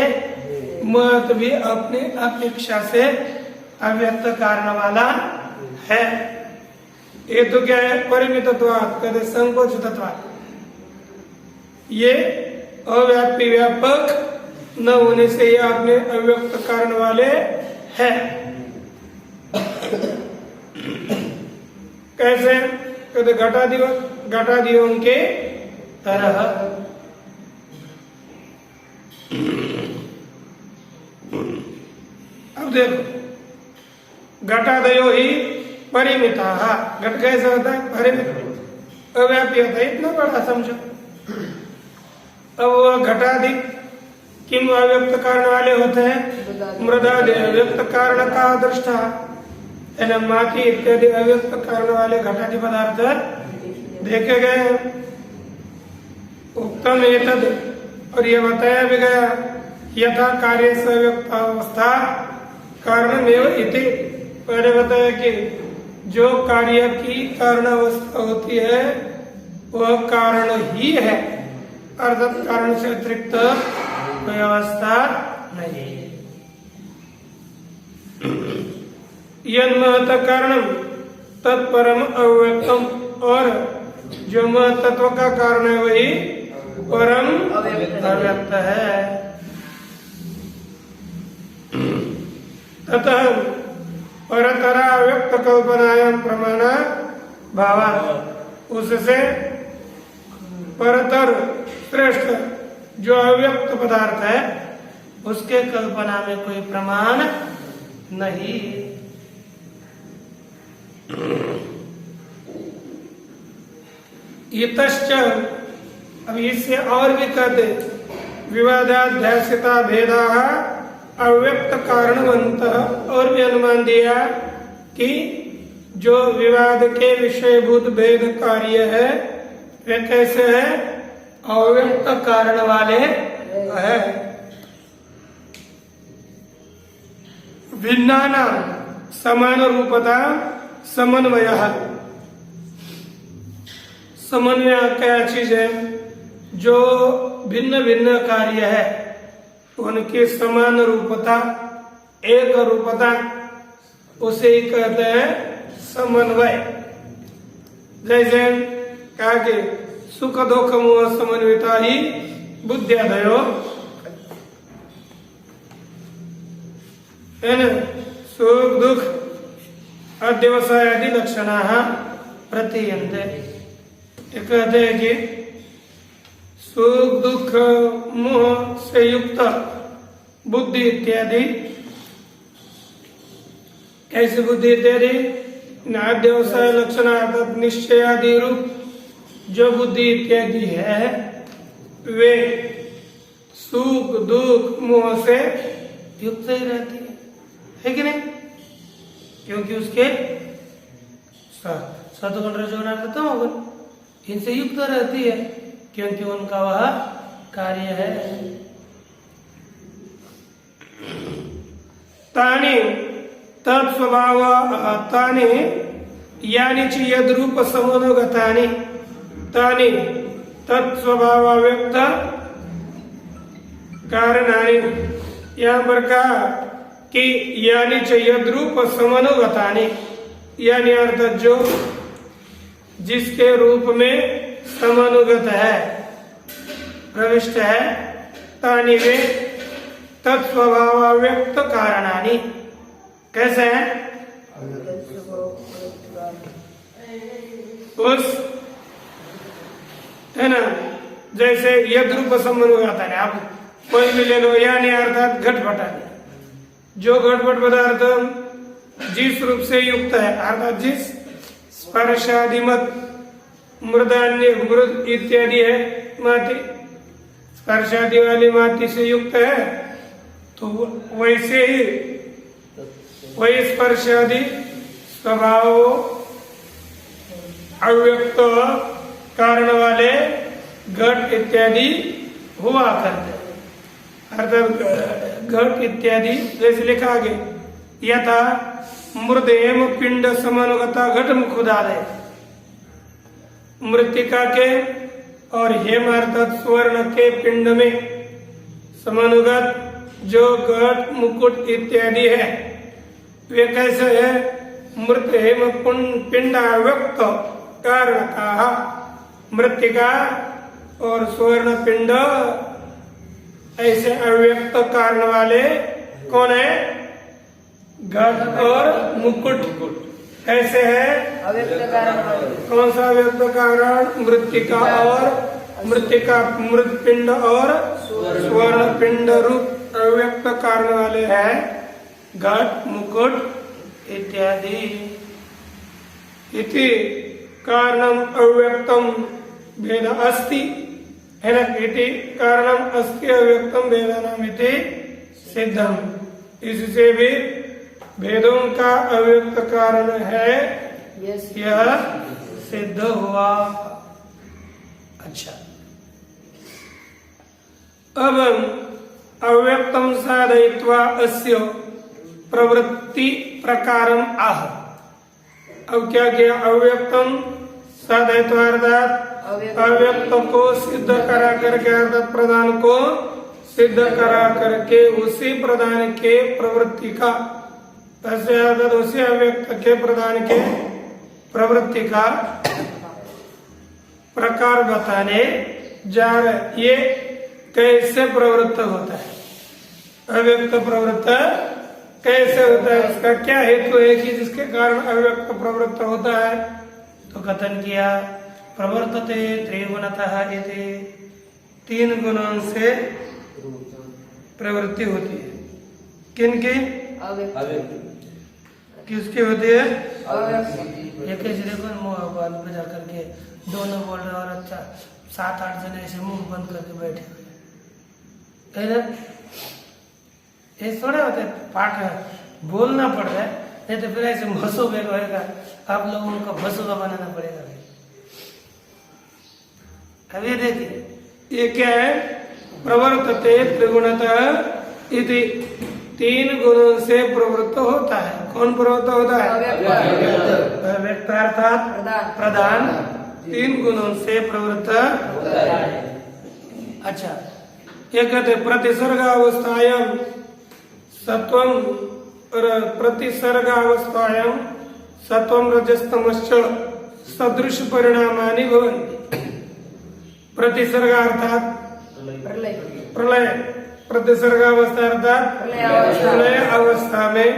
मत भी अपने अपेक्षा से अव्यक्त कारण वाला है। ये तो क्या है? परिमितत्वात्, कहते संकोच तत्व, ये अव्यापी व्यापक न होने से ये अपने अव्यक्त कारण वाले है। कैसे? कहते घटादियों के तरह। अब देखो घटादयो ही परिमिता, घट कैसे होता है? परिमित, अव्यापी होता है, इतना बड़ा समझो। अब वह घटादि किम अव्यक्त कारण वाले होते हैं? मृदादि अव्यक्त कारण का दृष्टा, माटी इत्यादि अव्यक्त कारण वाले घटादि पदार्थ देखे गए हैं। उत्तम एतद, और यह बताया भी गया यथा कार्य से अव्यक्त अवस्था कारणमेव इति, पहले बताया कि जो कार्य की कारण अवस्था होती है वह कारण ही है, अर्थात कारण से अतिरिक्त कोई अवस्था नहीं। यद महत कारणम तत्परम अव्यक्तम, और जो महत तत्व का कारण है वही परम अव्यक्त है। अतः परतरा अव्यक्त कल्पनायाम प्रमाण भावा, उससे परतर श्रेष्ठ जो अव्यक्त पदार्थ है उसके कल्पना में कोई प्रमाण नहीं। इतश्च, अब इससे और भी कहते विवादाध्यासिता भेदा अव्यक्त कारणवन्तः, और भी अनुमान दिया कि जो विवाद के विषयभूत भेद कार्य है वे कैसे है? अव्यक्त कारण वाले है। भिन्नाना समान रूपता समन्वय, समन्वय क्या चीज है? जो भिन्न भिन्न कार्य है उनकी समान रूपता, एक रूपता, उसे ही कहते हैं समन्वय। जैसे कहा कि सुख दुख मोह समन्विता ही बुद्ध्यादयो, सुख दुख अध्यवसाय आदि लक्षणा प्रतीयन्ते। कहते हैं कि सुख दुख मोह से युक्त बुद्धि इत्यादि कैसी बुद्धि इत्यादि नाद्यवसाय लक्षण अर्थात निश्चय आदि रूप जो बुद्धि इत्यादि है वे सुख दुख मोह से युक्त ही रहती है कि नहीं? क्योंकि उसके सतगुण रजोगुण खत्म होगा, इनसे युक्त रहती है क्योंकि उनका वह कार्य है। तानि तत्स्वभाव तानि यानि च यद्रूप समनुगतानि तानि तत्स्वभाव व्यक्त कारणानि। यहाँ पर कहा कि यानि च यद्रूप समनुगतानि, यानी अर्थात जो जिसके रूप में समानुगत है प्रविष्ट है, तानि वे तत्स्वभाव व्यक्त कारणानि। कैसे हैं? उस है ना, जैसे यद रूप समनुगत है, आप कोई भी ले लो, यानी अर्थात घटपट है, जो घटपट पदार्थ जिस रूप से युक्त है अर्थात जिस स्पर्शादिमत मृदान्य मृद इत्यादि है माटी, स्पर्शादि वाली माटी से युक्त है, तो वैसे ही वही स्पर्शादि स्वभाव अव्यक्त कारण वाले घट इत्यादि हुआ करते हैं। अर्थात घट इत्यादि जैसे लिखा आगे, यथा मृदेम पिंड समानुगता घट मुखुदादय, मृतिका के और हेम अर्थात स्वर्ण के पिंड में समानुगत जो घट मुकुट इत्यादि है वे कैसे है? मृत हेम पिंड व्यक्त कारण का, मृतिका और स्वर्ण पिंड ऐसे अव्यक्त कारण वाले कौन है? घट और मुकुट। कैसे है? अव्यक्त कारण वाले। कौन सा अव्यक्त कारण? मृतिका और मृतिका मृत पिंड और स्वर्ण पिंड रूप अव्यक्त कारण वाले हैं घट मुकुट इत्यादि। इति कारणम अव्यक्तम भेद अस्ति, है ना? इति कारणम अस्ति अव्यक्तम भेदानाम इति सिद्धम। इससे भी भेदों का अव्यक्त कारण है यह सिद्ध हुआ। अच्छा, अब अव्यक्तम साधयित्वा अस्य प्रवृत्ति प्रकारम आह। अब क्या किया? अव्यक्तम साधयित्वा अर्थात अव्यक्त को सिद्ध करा करके, अर्थात प्रधान को सिद्ध करा करके उसी प्रधान के प्रवृत्ति का, ऐसे अर्थात उसी अव्यक्त के प्रधान के प्रवृत्ति का प्रकार बताने जा रहे। ये कैसे प्रवृत्त होता है? अव्यक्त प्रवृत्त कैसे होता है? उसका क्या हेतु है कि जिसके कारण अव्यक्त प्रवृत्त होता है? तो कथन किया, प्रवर्तते त्रिगुणतः इति, तीन गुणों से प्रवृत्ति होती है। किनकी? किसकी होती है? ये कैसे देखो, मुंह बंद बजा करके दोनों बोल रहे और अच्छा 7-8 जने ऐसे मुंह बंद करके बैठे हुए है ना? ये थोड़ा होता है, पाठ बोलना पड़ रहा है, नहीं तो फिर ऐसे भसो बेग होगा, आप लोगों को भसुआ बनाना पड़ेगा। अभी देखिए ये क्या है? प्रवर्तते त्रिगुणतः इति, तीन गुणों से प्रवृत्त होता है। कौन प्रवृत्त होता है? अव्यक्त अर्थात प्रधान तीन गुणों से प्रवृत्त होता है। अच्छा, ये कहते प्रतिसर्गावस्थायाम सत्वम प्रतिसर्गावस्थायाम सत्वम रजस्तमश्च सदृश परिणामानि भवन्ति। प्रतिसर्ग अर्थात प्रलय, प्रतिसर्गावस्था अर्थात प्रलय अवस्था में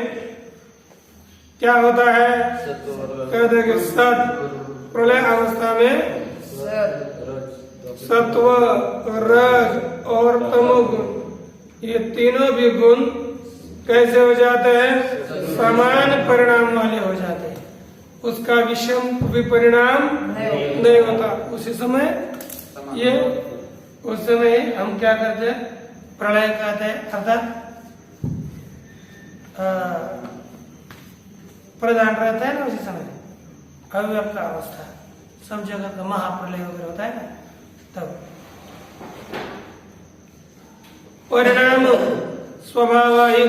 क्या होता है? कहते हैं सत, प्रलय अवस्था में सत्व, रज और तमोगुण, ये तीनों भी गुण कैसे हो जाते हैं? समान परिणाम वाले हो जाते हैं, उसका विषम विपरिणाम नहीं होता। उसी समय ये उस समय हम क्या करते हैं, प्रलय कहते हैं, अर्थात प्रधान रहता है ना उसी समय, अव्यक्त अवस्था, सब जगह का महाप्रलय वगैरह होता है ना, तब परिणाम स्वभाव ही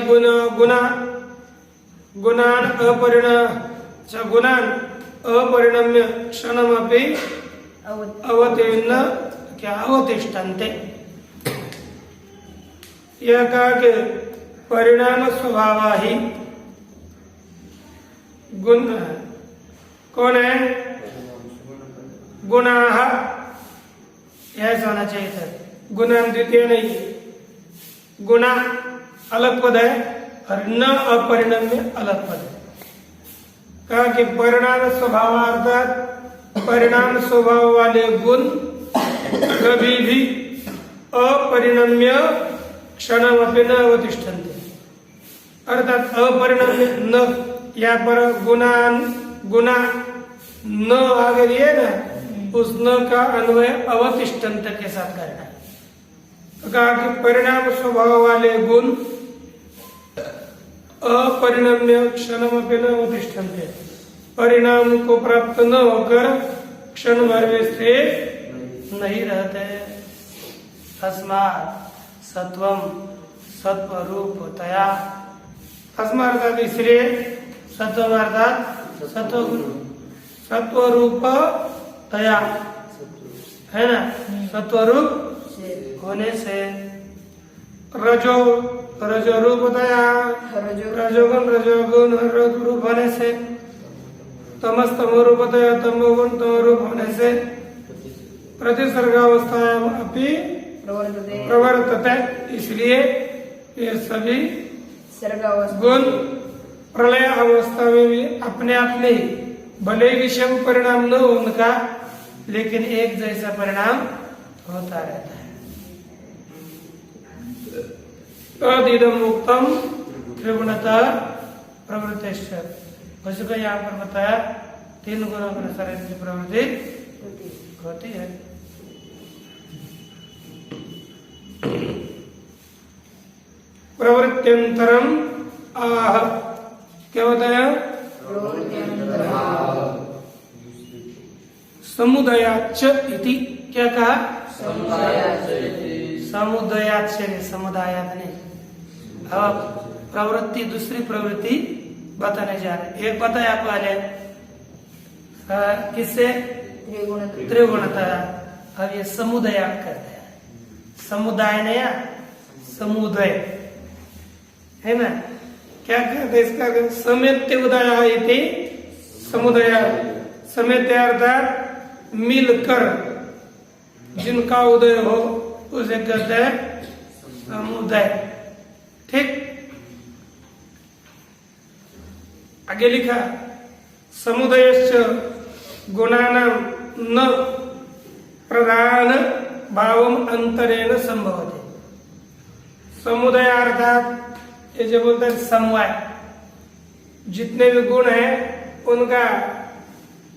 गुणान अपरिणम्य क्षणमपि अवतीर्ण क्या अवतिष्ठन्ते। यह कहा कि परिणाम स्वभाव ही गुण कौन है, गुणाः, ऐसा होना चाहिए था, गुणान द्वितीय नहीं, गुणा अलग पद है और न अपरिणम्य अलग पद है। कहा कि परिणाम स्वभाव अर्थात परिणाम स्वभाव वाले गुण कभी भी अपरिणम्य क्षणमपि न अवतिष्ठन्ते, अर्थात अपरिणम्य न, यहाँ पर गुणा न आगे दिए ना, उस न का अन्वय अवतिष्ठन्त के साथ करना है। तो कहा कि परिणाम स्वभाव वाले गुण अपरिणम्य क्षणमपि न अवतिष्ठन्ते, परिणाम को प्राप्त न होकर क्षण भर में स्थिर नहीं रहते। तस्मात् सत्वम सत्वरूपतया, तस्मात् अर्थात इसलिए, सत्वम अर्थात सत्वगुण, सत्वरूपतया है ना, सत्वरूप होने से, रजोरूपतया रजोगुण रूप होने से, तमस्तमोरूपतया तमोगुण तमोरूप होने से, प्रतिसर्गावस्थायाम अपि प्रवर्तते, इसलिए ये सभी गुण प्रलय अवस्था में भी अपने आप में भले विषम परिणाम न हो उनका, लेकिन एक जैसा परिणाम होता रहता है। तदिदं मुक्तम त्रिगुणता प्रवृत्तिश्च, उसको यहाँ पर बताया तीन गुणों के अनुसार इनकी प्रवृत्ति होती है। प्रवृत्त्यंतरम आह, क्या बताया, समुदयाच्च इति, क्या कहा, समुदयाच्च नहीं, समुदायात नहीं। अब प्रवृत्ति, दूसरी प्रवृत्ति बताने जा रहे। एक बताया पहले किससे, त्रिगुणता, अब ये समुदय करते हैं, समुदाय नया समुदय है ना, क्या कहते हैं इसका, समेत्य उदय इति समुदय, समेत्य अर्थात मिलकर जिनका उदय हो उसे कहते हैं समुदय। ठीक, आगे लिखा, समुदयश्च गुणानां न प्रधान भावम अंतरेण संभवते। समुदय अर्थात ये जो बोलते हैं समवाय, जितने भी गुण हैं उनका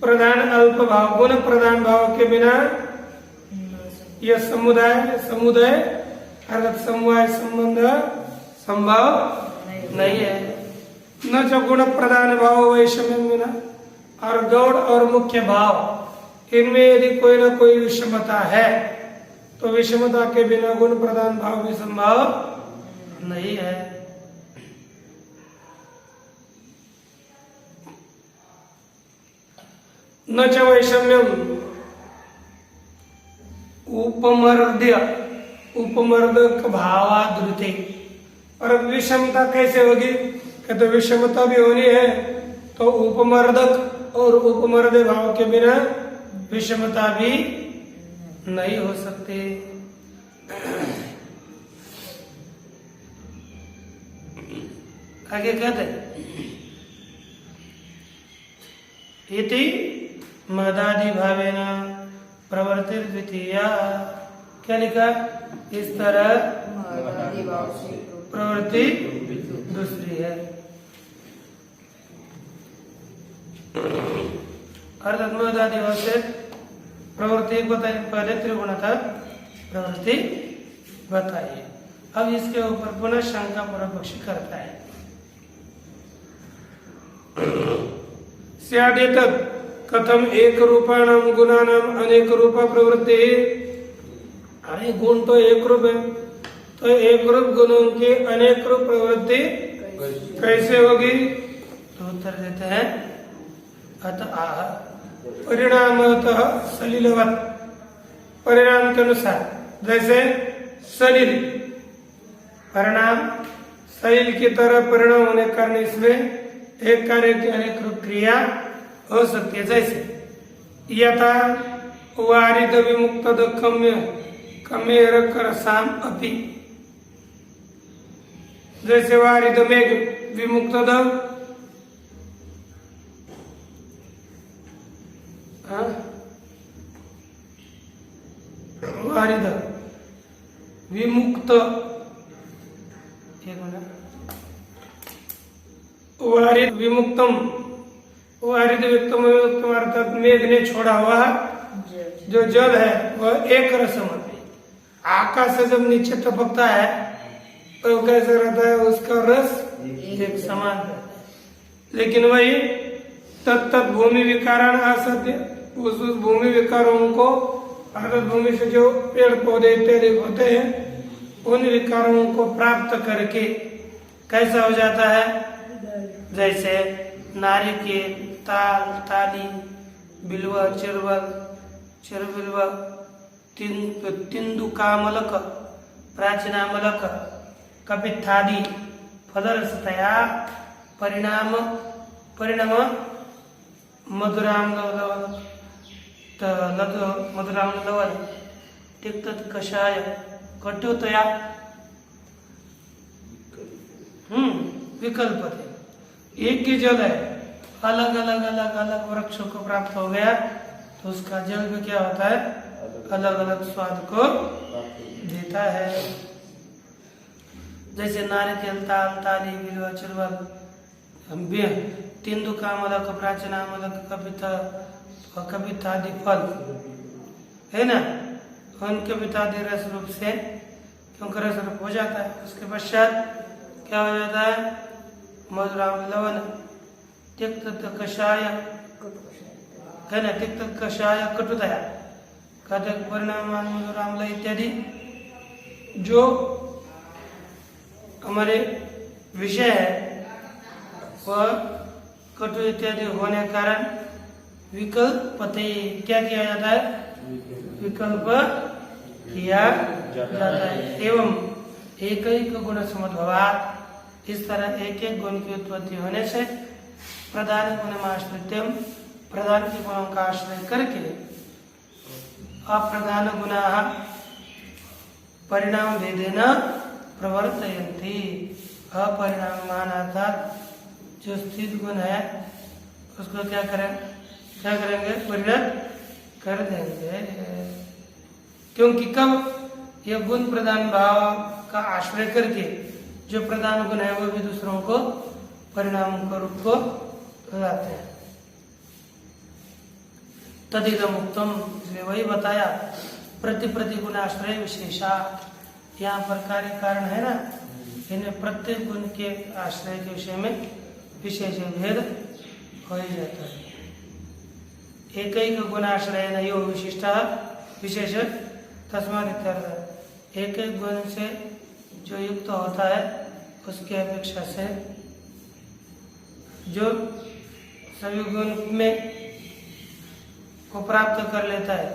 प्रधान अल्प भाव, गुण प्रधान भाव के बिना यह समुदाय अर्थात समवाय संबंध संभव नहीं है। न जो गुण प्रधान भाव वैषम्य बिना, और गौड़ और मुख्य भाव इनमें यदि कोई ना कोई विषमता है तो विषमता के बिना गुण प्रधान भाव भी संभव नहीं है। न च वैषम्यम उपमर्दक भावादृते, और विषमता कैसे होगी, कहते विषमता भी होनी है तो उपमर्दक और उपमर्द भाव के बिना विषमता भी नहीं हो सकती। आगे कहते इति मदादि भावेन प्रवृत्ति द्वितीया, क्या लिखा, इस तरह प्रवृत्ति दूसरी है। अर्थात मद आदि से प्रवृत्ति एक बताई, पहले त्रिगुणता प्रवृत्ति बताइए। अब इसके ऊपर पुनः शंका पूर्व पक्षी करता है। स्यादेतत् कथम एक रूपाणाम गुणानाम अनेक रूपा प्रवृत्ति। अरे गुण तो एक रूप है, तो एक रूप गुणों की अनेक रूप प्रवृत्ति कैसे होगी? तो उत्तर देते हैं अतः परिणामतः सलिलवत, परिणाम के अनुसार, जैसे सलिल परिणाम सलिल की तरह परिणाम होने के कारण इसमें एक कार्य की अनेक रूप क्रिया हो सकती है। जैसे यथा वारिद विमुक्त कम्य कमेर करसाम अपि, जैसे वारिद मेघ विमुक्त वारिद विमुक्त, वारिद विमुक्तम, वारिद विमुक्तम अर्थात मेघ ने छोड़ा हुआ जो जल है वह एक रसम है। आकाश से जब नीचे टपकता है तो कैसे रहता है? उसका रस एक समान रहता है। लेकिन वही तत्त भूमि विकारण असत्य, उस भूमि विकारों को अर्थात भूमि से जो पेड़ पौधे इत्यादि होते हैं उन विकारों को प्राप्त करके कैसा हो जाता है? जैसे नारिकेल, ताल, ताली, बिल्वा, चिरवल, चिरबिल्वा, तिंदुकामलक, प्राचीनामलक, कपित्थादि फलरसतया परिणाम मधुराम मधुराम लवल तिक्त कषाय कटुतया विकल्प थे। एक ही जल है, अलग अलग अलग अलग वृक्षों को प्राप्त हो गया तो उसका जल भी क्या होता है? अलग अलग स्वाद को देता है। जैसे नारिकेल, ताल, ताली, बिल्वा, चिरवल, तिंदुकामलक, प्राचीनामलक, कपित्थादि फल है ना, उनके पितादि रस रूप से क्योंकि रस रूप हो जाता है, उसके पश्चात क्या हो जाता है? मधुराम लवण, तिक्त कषाय है ना, तिक्त कषाय कटुतया, कटक परिणाम मधुरामला इत्यादि जो हमारे विषय है वह कटु इत्यादि होने के कारण विकल्पते क्या किया जाता है? विकल्प किया जाता है। एवं एक एक गुण समुद्भवात्, इस तरह एक एक गुण की उत्पत्ति होने से प्रधान गुणमाश्रित्यम, प्रधान के गुणों का आश्रय करके अप्रधान गुणाः परिणाम भेदेन प्रवर्तयन्ति। अपरिणाममान अर्थात जो स्थित गुण है उसको क्या करेंगे? परिणत कर देंगे। क्योंकि कब यह गुण प्रधान भाव का आश्रय करके जो प्रधान गुण है वो भी दूसरों को परिणाम का रूप को लाते हैं। तदिदम उत्तम, इसलिए वही बताया प्रति गुणाश्रय विशेषा। यहाँ पर कार्य कारण है ना, इन्हें प्रत्येक गुण के आश्रय के विषय में विशेष भेद हो ही जाता है। एक एक गुणाश्रय न यो विशिष्टा विशेष तस्मात् इत्यर्थ, एक एक गुण से जो युक्त होता है उसकी अपेक्षा से जो सभी गुण में को प्राप्त कर लेता है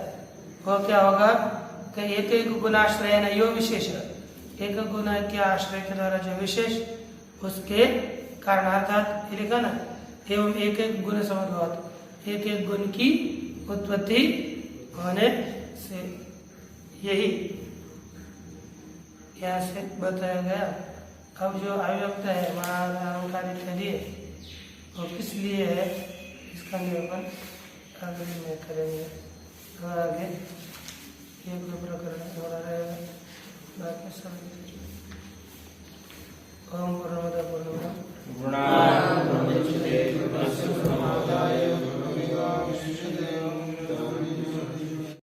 वह क्या होगा कि एक एक गुणाश्रय न यो विशेष, एक गुण के आश्रय के द्वारा जो विशेष उसके कारणार्थात लिखा ना, एवं एक एक गुण समुद्भवात्, एक एक गुण की उत्पत्ति होने से, यही यहाँ से बताया गया। अब जो अव्यक्त है मान अहंकार इत्यादि वो किस लिए है इसका निरूपण अगले में करेंगे। और आगे ये प्रकरण हो रहेगा बाकी सब। ओम पूर्णमद